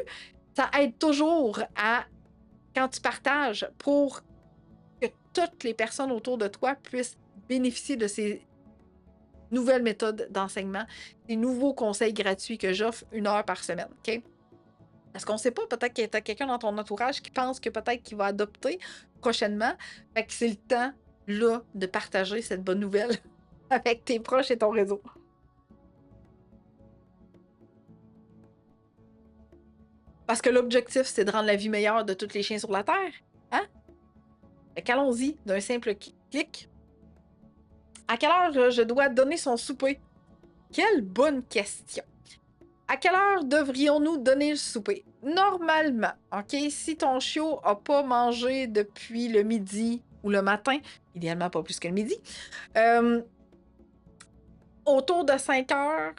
ça aide toujours à, quand tu partages, pour que toutes les personnes autour de toi puissent bénéficier de ces nouvelles méthodes d'enseignement, des nouveaux conseils gratuits que j'offre 1 heure par semaine. OK? Parce qu'on ne sait pas, peut-être qu'il y a quelqu'un dans ton entourage qui pense que peut-être qu'il va adopter prochainement. Fait que c'est le temps, là, de partager cette bonne nouvelle avec tes proches et ton réseau. Parce que l'objectif, c'est de rendre la vie meilleure de tous les chiens sur la Terre. Hein? Fait qu'allons-y d'un simple clic. À quelle heure je dois donner son souper? Quelle bonne question! À quelle heure devrions-nous donner le souper? Normalement, OK, si ton chiot n'a pas mangé depuis le midi ou le matin, idéalement pas plus que le midi, euh, autour de 5 heures,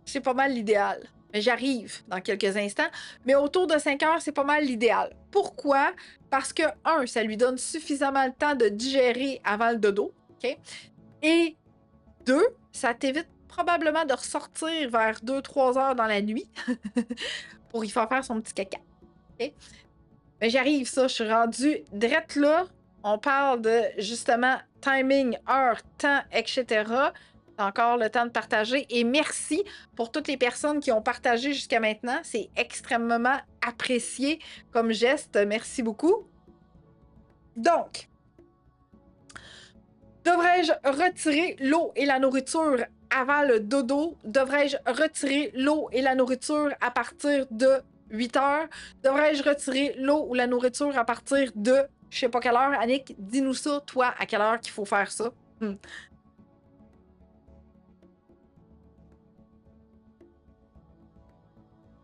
c'est pas mal l'idéal. Mais j'arrive dans quelques instants, mais autour de 5 heures, c'est pas mal l'idéal. Pourquoi? Parce que, un, ça lui donne suffisamment de temps de digérer avant le dodo, OK? Et deux, ça t'évite probablement de ressortir vers 2-3 heures dans la nuit pour y faire son petit caca. OK? Mais j'arrive, ça, je suis rendue drette là. On parle de, justement, timing, heure, temps, etc. T'as encore le temps de partager. Et merci pour toutes les personnes qui ont partagé jusqu'à maintenant. C'est extrêmement apprécié comme geste. Merci beaucoup. Donc, devrais-je retirer l'eau et la nourriture avant le dodo? Devrais-je retirer l'eau et la nourriture à partir de 8 heures? Devrais-je retirer l'eau ou la nourriture à partir de je sais pas quelle heure? Annick, dis-nous ça, toi, à quelle heure qu'il faut faire ça?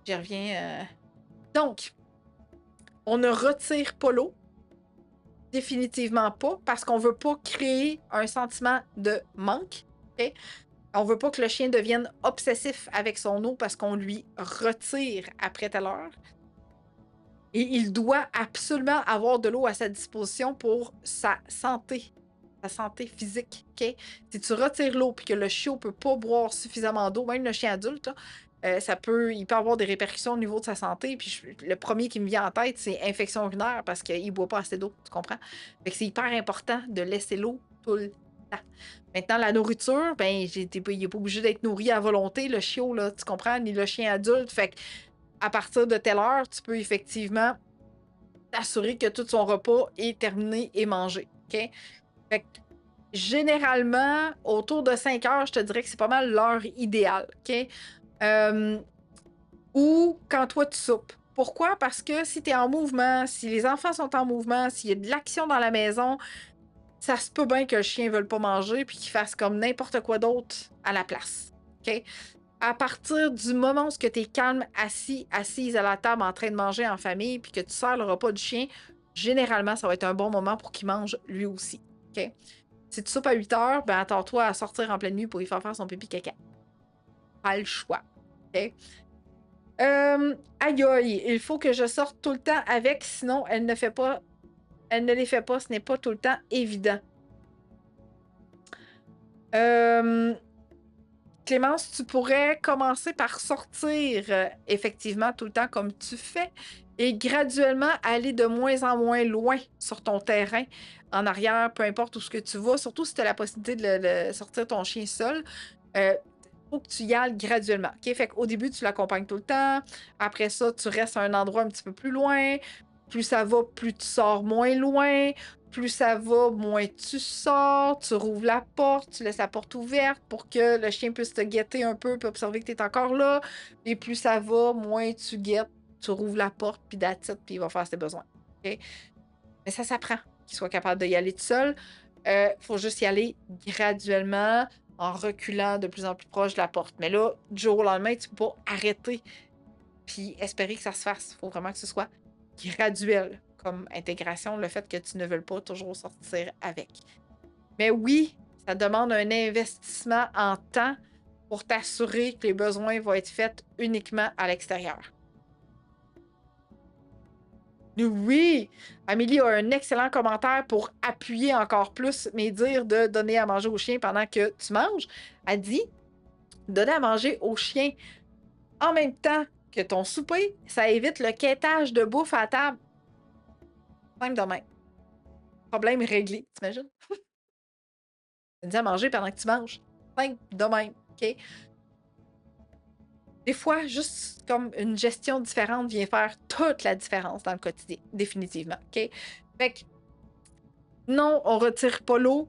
J'y reviens. Donc, on ne retire pas l'eau. Définitivement pas, parce qu'on veut pas créer un sentiment de manque. Okay? On veut pas que le chien devienne obsessif avec son eau parce qu'on lui retire après telle heure. Et il doit absolument avoir de l'eau à sa disposition pour sa santé physique. Okay? Si tu retires l'eau et que le chiot peut pas boire suffisamment d'eau, même le chien adulte, il peut avoir des répercussions au niveau de sa santé. Puis le premier qui me vient en tête, c'est infection urinaire parce qu'il ne boit pas assez d'eau, tu comprends? Fait que c'est hyper important de laisser l'eau tout le temps. Maintenant, la nourriture, ben, il n'est pas obligé d'être nourri à volonté, le chiot, là, tu comprends? Ni le chien adulte. Fait que à partir de telle heure, tu peux effectivement t'assurer que tout son repas est terminé et mangé. OK? Fait que généralement, autour de 5 heures, je te dirais que c'est pas mal l'heure idéale. OK? Ou quand toi tu soupes. Pourquoi? Parce que si tu es en mouvement, si les enfants sont en mouvement, s'il y a de l'action dans la maison, ça se peut bien que le chien ne veuille pas manger puis qu'il fasse comme n'importe quoi d'autre à la place. OK? À partir du moment où tu es calme, assise à la table en train de manger en famille puis que tu sers le repas du chien, généralement, ça va être un bon moment pour qu'il mange lui aussi. OK? Si tu soupes à 8 heures, ben attends-toi à sortir en pleine nuit pour y faire son pipi caca. Pas le choix. OK? Aïe aïe, il faut que je sorte tout le temps avec, sinon elle ne les fait pas, ce n'est pas tout le temps évident. Clémence, tu pourrais commencer par sortir effectivement tout le temps comme tu fais et graduellement aller de moins en moins loin sur ton terrain, en arrière, peu importe où ce que tu vas, surtout si tu as la possibilité de sortir ton chien seul. Faut que tu y ailles graduellement. OK? Fait qu'au début, tu l'accompagnes tout le temps. Après ça, tu restes à un endroit un petit peu plus loin. Plus ça va, plus tu sors moins loin. Plus ça va, moins tu sors. Tu rouvres la porte, tu laisses la porte ouverte pour que le chien puisse te guetter un peu et observer que tu es encore là. Et plus ça va, moins tu guettes. Tu rouvres la porte, puis that's it, puis il va faire ses besoins. OK? Mais ça s'apprend qu'il soit capable d'y aller tout seul. Faut juste y aller graduellement, en reculant de plus en plus proche de la porte. Mais là, du jour au lendemain, tu peux pas arrêter puis espérer que ça se fasse. Il faut vraiment que ce soit graduel comme intégration, le fait que tu ne veuilles pas toujours sortir avec. Mais oui, ça demande un investissement en temps pour t'assurer que les besoins vont être faits uniquement à l'extérieur. Oui! Amélie a un excellent commentaire pour appuyer encore plus mes dires de donner à manger au chien pendant que tu manges. Elle dit donner à manger au chien en même temps que ton souper, ça évite le quêtage de bouffe à table. Simple de même. Problème réglé, t'imagines? Donner à manger pendant que tu manges. Simple de même. OK? Des fois, juste comme une gestion différente vient faire toute la différence dans le quotidien, définitivement. OK? Fait que, non, on retire pas l'eau.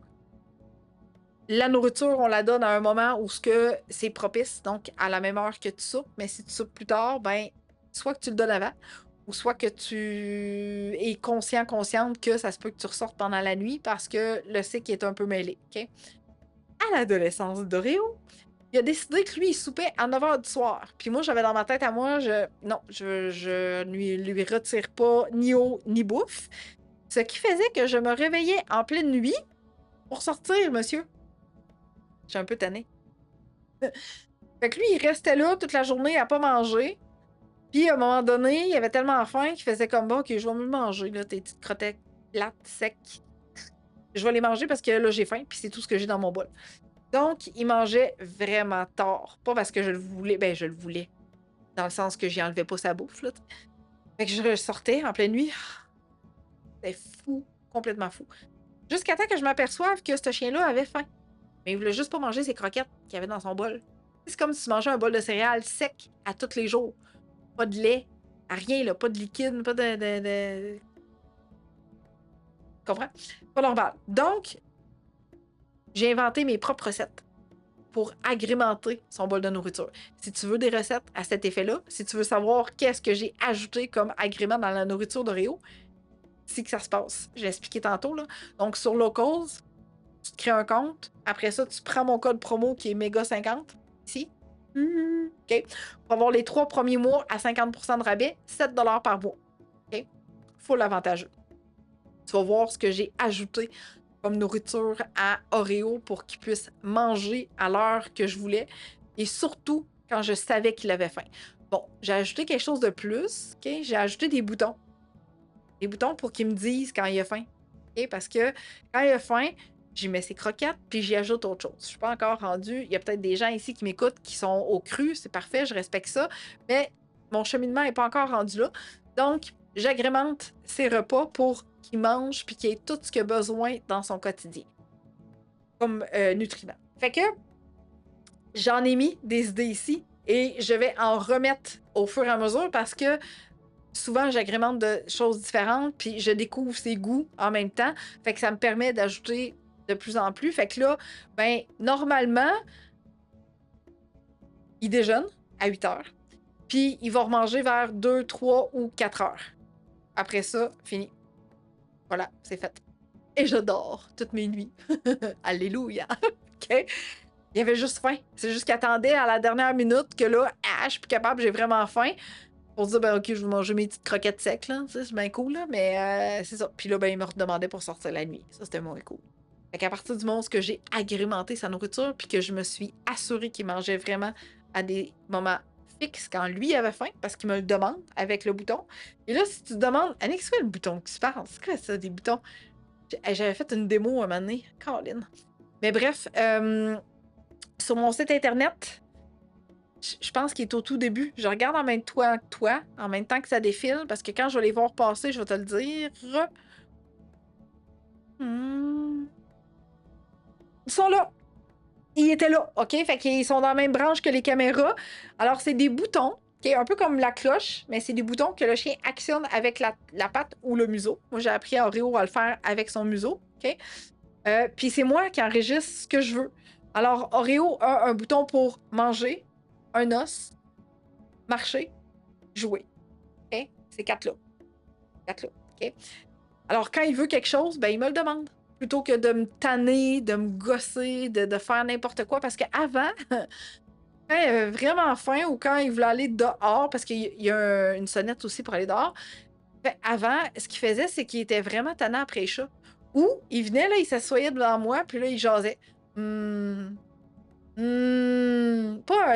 La nourriture, on la donne à un moment où c'est propice, donc à la même heure que tu soupes. Mais si tu soupes plus tard, ben, soit que tu le donnes avant, ou soit que tu es consciente que ça se peut que tu ressortes pendant la nuit parce que le cycle est un peu mêlé. OK? À l'adolescence d'Oreo, il a décidé que lui, il soupait à 9 h du soir. Puis moi, j'avais dans ma tête à moi, je lui retire pas ni eau ni bouffe. Ce qui faisait que je me réveillais en pleine nuit pour sortir, monsieur. Je suis un peu tannée. Fait que lui, il restait là toute la journée à pas manger. Puis à un moment donné, il avait tellement faim qu'il faisait comme bon, ok, je vais me manger, là, tes petites crottes plates, secs. Je vais les manger parce que là, j'ai faim, puis c'est tout ce que j'ai dans mon bol. Donc, il mangeait vraiment tard. Pas parce que je le voulais, ben je le voulais. Dans le sens que j'y enlevais pas sa bouffe, là. Fait que je sortais en pleine nuit. C'était fou, complètement fou. Jusqu'à temps que je m'aperçoive que ce chien-là avait faim. Mais il voulait juste pas manger ses croquettes qu'il avait dans son bol. C'est comme si tu mangeais un bol de céréales sec à tous les jours. Pas de lait, à rien, là, pas de liquide, pas de... Tu comprends? Pas normal. Donc, j'ai inventé mes propres recettes pour agrémenter son bol de nourriture. Si tu veux des recettes à cet effet-là, si tu veux savoir qu'est-ce que j'ai ajouté comme agrément dans la nourriture d'Oreo, c'est que ça se passe. Je l'ai expliqué tantôt, là. Donc, sur Locals, tu te crées un compte. Après ça, tu prends mon code promo qui est MEGA50, ici. OK? Pour avoir les 3 premiers mois à 50% de rabais, 7 $ par mois. OK? Full avantageux. Tu vas voir ce que j'ai ajouté comme nourriture à Oreo pour qu'il puisse manger à l'heure que je voulais et surtout quand je savais qu'il avait faim. Bon, j'ai ajouté quelque chose de plus. OK? J'ai ajouté des boutons. Des boutons pour qu'il me dise quand il a faim. OK? Parce que quand il a faim, j'y mets ses croquettes, puis j'y ajoute autre chose. Je suis pas encore rendue. Il y a peut-être des gens ici qui m'écoutent qui sont au cru. C'est parfait, je respecte ça. Mais mon cheminement n'est pas encore rendu là. Donc, j'agrémente ses repas pour qu'il mange puis qu'il ait tout ce qu'il a besoin dans son quotidien. Comme nutriments. Fait que j'en ai mis des idées ici et je vais en remettre au fur et à mesure parce que souvent, j'agrémente de choses différentes, puis je découvre ses goûts en même temps. Fait que ça me permet d'ajouter de plus en plus. Fait que là, ben, normalement, il déjeune à 8 h, puis il va remanger vers 2, 3 ou 4 h. Après ça, fini. Voilà, c'est fait. Et je dors toutes mes nuits. Alléluia! OK? Il avait juste faim. C'est juste qu'il attendait à la dernière minute que là, je suis plus capable, j'ai vraiment faim. Pour se dire, ben, OK, je vais manger mes petites croquettes secs, là. C'est bien cool, là. Mais c'est ça. Puis là, ben, il me redemandait pour sortir la nuit. Ça, c'était moins cool. Fait qu'à partir du moment où j'ai agrémenté sa nourriture, puis que je me suis assurée qu'il mangeait vraiment à des moments fixes quand lui avait faim, parce qu'il me le demande avec le bouton. Et là, si tu te demandes, Annick, c'est quoi le bouton que tu parles? C'est quoi ça, des boutons? J'avais fait une démo un moment donné. Caroline. Mais bref, sur mon site internet, je pense qu'il est au tout début. Je regarde en même temps que toi, en même temps que ça défile, parce que quand je vais les voir passer, je vais te le dire. Ils sont là. Ils étaient là, OK? Fait qu'ils sont dans la même branche que les caméras. Alors, c'est des boutons, OK? Un peu comme la cloche, mais c'est des boutons que le chien actionne avec la patte ou le museau. Moi, j'ai appris à Oreo à le faire avec son museau, OK? Puis c'est moi qui enregistre ce que je veux. Alors, Oreo a un bouton pour manger, un os, marcher, jouer. OK? C'est 4 là. 4 là, OK? Alors, quand il veut quelque chose, ben, il me le demande. Plutôt que de me tanner, de me gosser, de faire n'importe quoi. Parce qu'avant, quand il avait vraiment faim ou quand il voulait aller dehors, parce qu'il y a une sonnette aussi pour aller dehors, ben, avant, ce qu'il faisait, c'est qu'il était vraiment tannant après les chats. Ou il venait, là, il s'assoyait devant moi, puis là, il jasait. Pas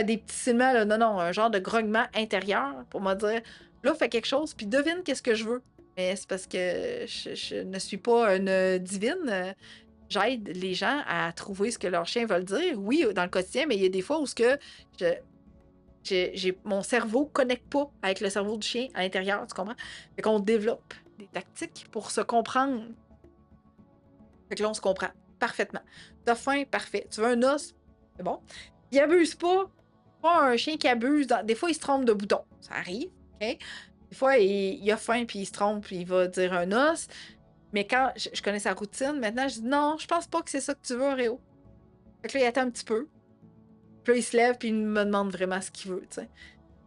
des petits sifflements, là, non, un genre de grognement intérieur pour me dire, là, fais quelque chose, puis devine qu'est-ce que je veux. Mais c'est parce que je ne suis pas une divine. J'aide les gens à trouver ce que leurs chiens veulent dire. Oui, dans le quotidien, mais il y a des fois où mon cerveau ne connecte pas avec le cerveau du chien à l'intérieur, tu comprends? Fait qu'on développe des tactiques pour se comprendre. Fait que là, on se comprend parfaitement. T'as faim, parfait. Tu veux un os? C'est bon. Il abuse pas. Pas un chien qui abuse. Des fois, il se trompe de bouton. Ça arrive, OK? Des fois, il a faim, puis il se trompe, puis il va dire un os. Mais quand je connais sa routine, maintenant, je dis non, je pense pas que c'est ça que tu veux, Oreo. Fait que là, il attend un petit peu. Puis là, il se lève, puis il me demande vraiment ce qu'il veut, tu sais.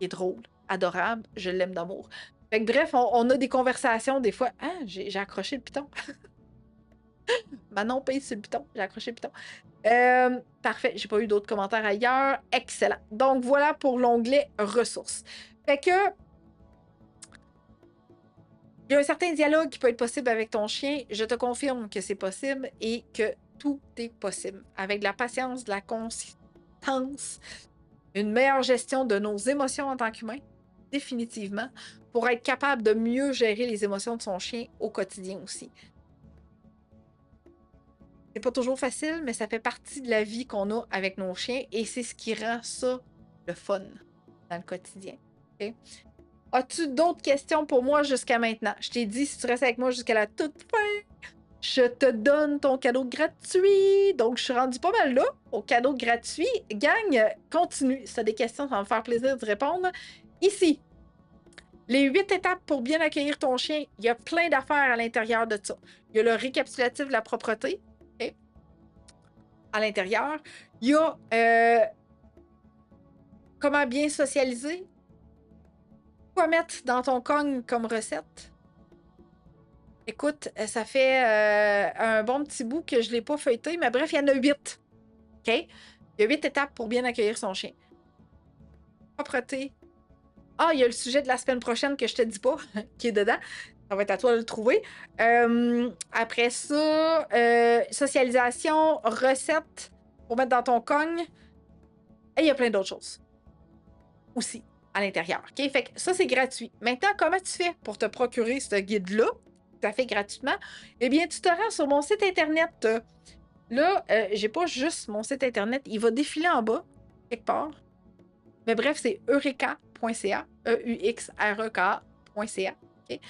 Il est drôle, adorable, je l'aime d'amour. Fait que bref, on a des conversations, des fois. Ah, j'ai accroché le piton. Manon paye sur le piton. J'ai accroché le piton. Parfait. J'ai pas eu d'autres commentaires ailleurs. Excellent. Donc, voilà pour l'onglet ressources. Fait que il y a un certain dialogue qui peut être possible avec ton chien. Je te confirme que c'est possible et que tout est possible. Avec de la patience, de la consistance, une meilleure gestion de nos émotions en tant qu'humain, définitivement, pour être capable de mieux gérer les émotions de son chien au quotidien aussi. C'est pas toujours facile, mais ça fait partie de la vie qu'on a avec nos chiens et c'est ce qui rend ça le fun dans le quotidien. Okay? As-tu d'autres questions pour moi jusqu'à maintenant? Je t'ai dit, si tu restes avec moi jusqu'à la toute fin, je te donne ton cadeau gratuit. Donc, je suis rendue pas mal là, au cadeau gratuit. Gang, continue. Si tu as des questions, ça va me faire plaisir d'y répondre. Ici, les 8 étapes pour bien accueillir ton chien, il y a plein d'affaires à l'intérieur de ça. Il y a le récapitulatif de la propreté, okay, à l'intérieur. Il y a comment bien socialiser. Quoi mettre dans ton cogne comme recette? Écoute, ça fait un bon petit bout que je ne l'ai pas feuilleté, mais bref, il y en a 8. OK? Il y a 8 étapes pour bien accueillir son chien. Propreté. Ah, il y a le sujet de la semaine prochaine que je te dis pas, qui est dedans. Ça va être à toi de le trouver. Après ça, socialisation, recette pour mettre dans ton cogne. Et il y a plein d'autres choses aussi à l'intérieur. OK? Fait que ça, c'est gratuit. Maintenant, comment tu fais pour te procurer ce guide-là, tout à fait gratuitement? Eh bien, tu te rends sur mon site Internet. Là, j'ai pas juste mon site Internet. Il va défiler en bas, quelque part. Mais bref, c'est eureka.ca. EUXREK.ca. Okay?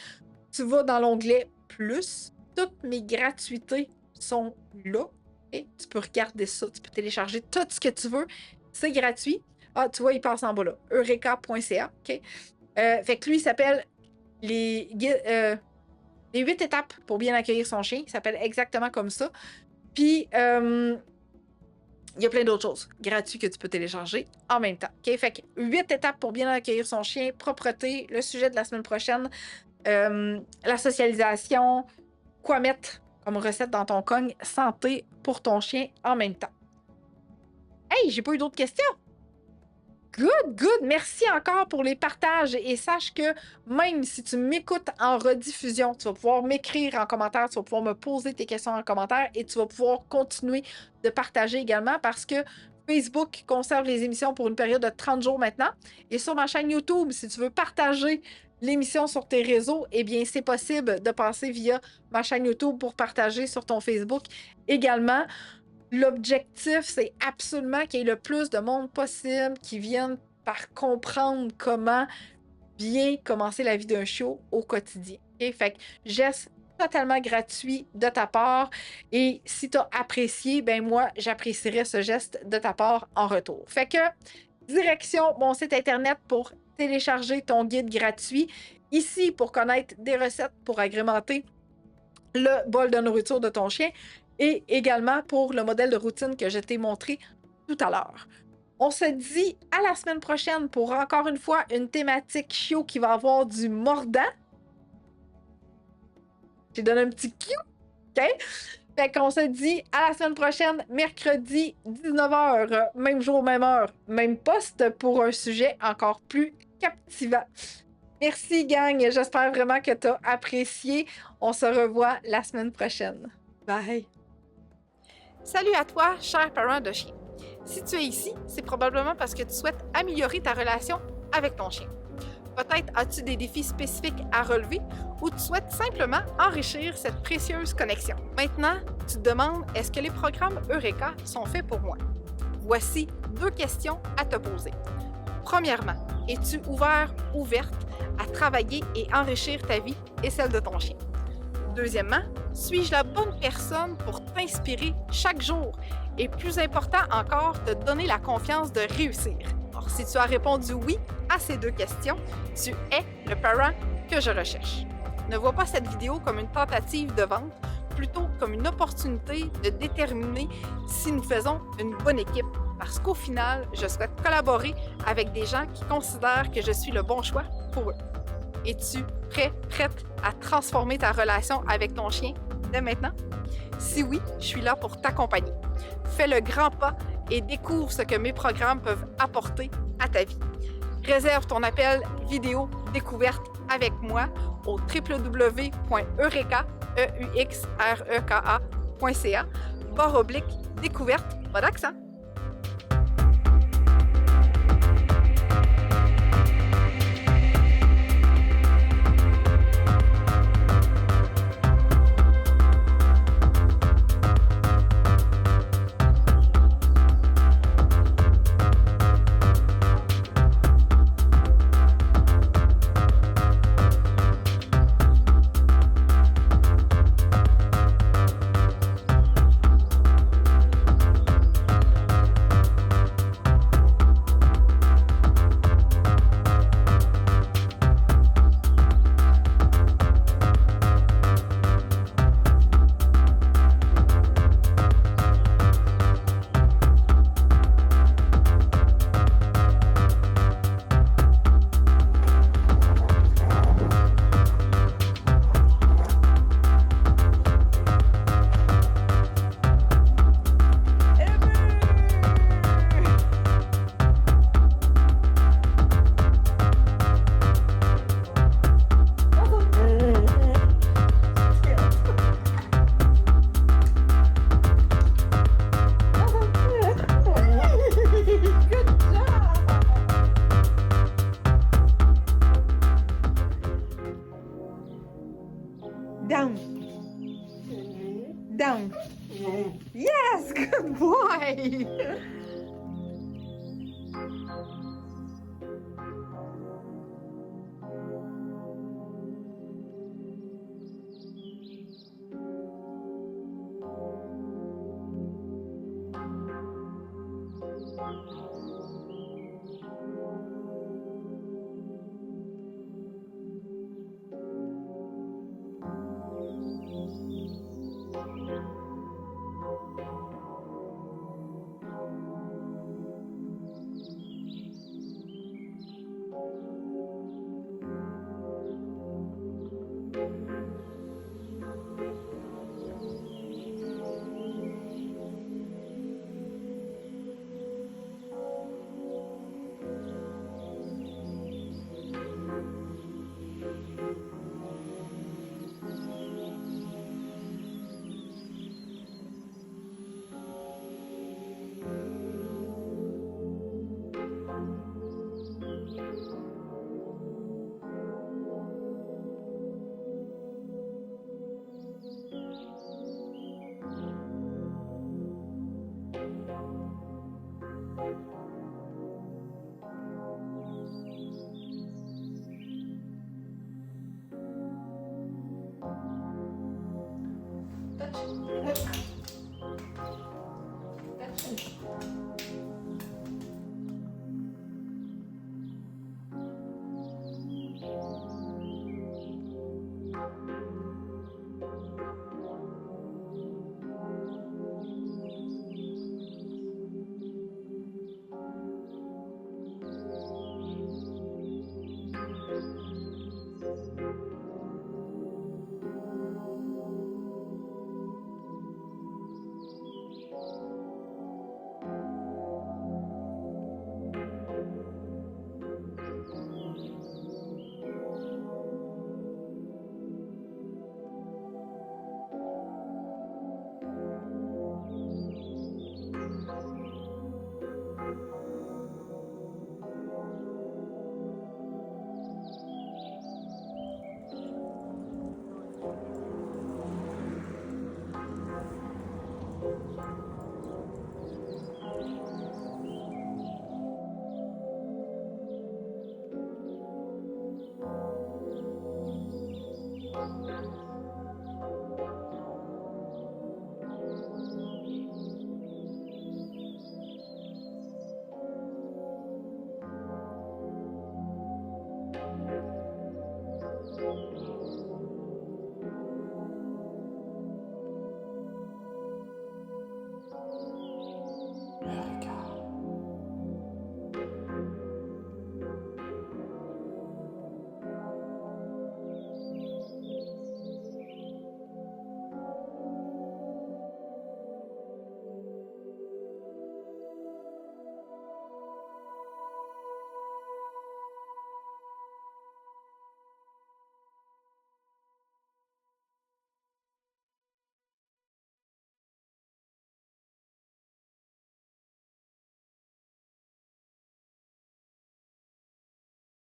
Tu vas dans l'onglet Plus. Toutes mes gratuités sont là. Okay? Tu peux regarder ça. Tu peux télécharger tout ce que tu veux. C'est gratuit. Ah, tu vois, il passe en bas là. Eureka.ca. Okay? Fait que lui, il s'appelle les 8 étapes pour bien accueillir son chien. Il s'appelle exactement comme ça. Puis, il y a plein d'autres choses gratuites que tu peux télécharger en même temps. Okay? Fait que 8 étapes pour bien accueillir son chien. Propreté, le sujet de la semaine prochaine, la socialisation, quoi mettre comme recette dans ton cogne, santé pour ton chien en même temps. Hey, j'ai pas eu d'autres questions. Good. Merci encore pour les partages et sache que même si tu m'écoutes en rediffusion, tu vas pouvoir m'écrire en commentaire, tu vas pouvoir me poser tes questions en commentaire et tu vas pouvoir continuer de partager également parce que Facebook conserve les émissions pour une période de 30 jours maintenant. Et sur ma chaîne YouTube, si tu veux partager l'émission sur tes réseaux, eh bien, c'est possible de passer via ma chaîne YouTube pour partager sur ton Facebook également. L'objectif, c'est absolument qu'il y ait le plus de monde possible qui viennent par comprendre comment bien commencer la vie d'un chiot au quotidien. Okay? Fait que geste totalement gratuit de ta part et si tu as apprécié, ben moi, j'apprécierais ce geste de ta part en retour. Fait que direction mon site internet pour télécharger ton guide gratuit. Ici, pour connaître des recettes pour agrémenter le bol de nourriture de ton chien. Et également pour le modèle de routine que je t'ai montré tout à l'heure. On se dit à la semaine prochaine pour encore une fois une thématique chiot qui va avoir du mordant. J'ai donné un petit cue. OK? Fait qu'on se dit à la semaine prochaine, mercredi, 19h, même jour, même heure, même poste pour un sujet encore plus captivant. Merci, gang. J'espère vraiment que tu as apprécié. On se revoit la semaine prochaine. Bye! Salut à toi, cher parent de chien. Si tu es ici, c'est probablement parce que tu souhaites améliorer ta relation avec ton chien. Peut-être as-tu des défis spécifiques à relever ou tu souhaites simplement enrichir cette précieuse connexion. Maintenant, tu te demandes, est-ce que les programmes Eureka sont faits pour moi? Voici 2 questions à te poser. Premièrement, es-tu ouverte à travailler et enrichir ta vie et celle de ton chien? Deuxièmement, suis-je la bonne personne pour t'inspirer chaque jour? Et plus important encore, te donner la confiance de réussir. Alors, si tu as répondu oui à ces 2 questions, tu es le parent que je recherche. Ne vois pas cette vidéo comme une tentative de vente, plutôt comme une opportunité de déterminer si nous faisons une bonne équipe. Parce qu'au final, je souhaite collaborer avec des gens qui considèrent que je suis le bon choix pour eux. Es-tu prête à transformer ta relation avec ton chien dès maintenant? Si oui, je suis là pour t'accompagner. Fais le grand pas et découvre ce que mes programmes peuvent apporter à ta vie. Réserve ton appel vidéo découverte avec moi au www.eureka.ca /découverte, pas d'accent,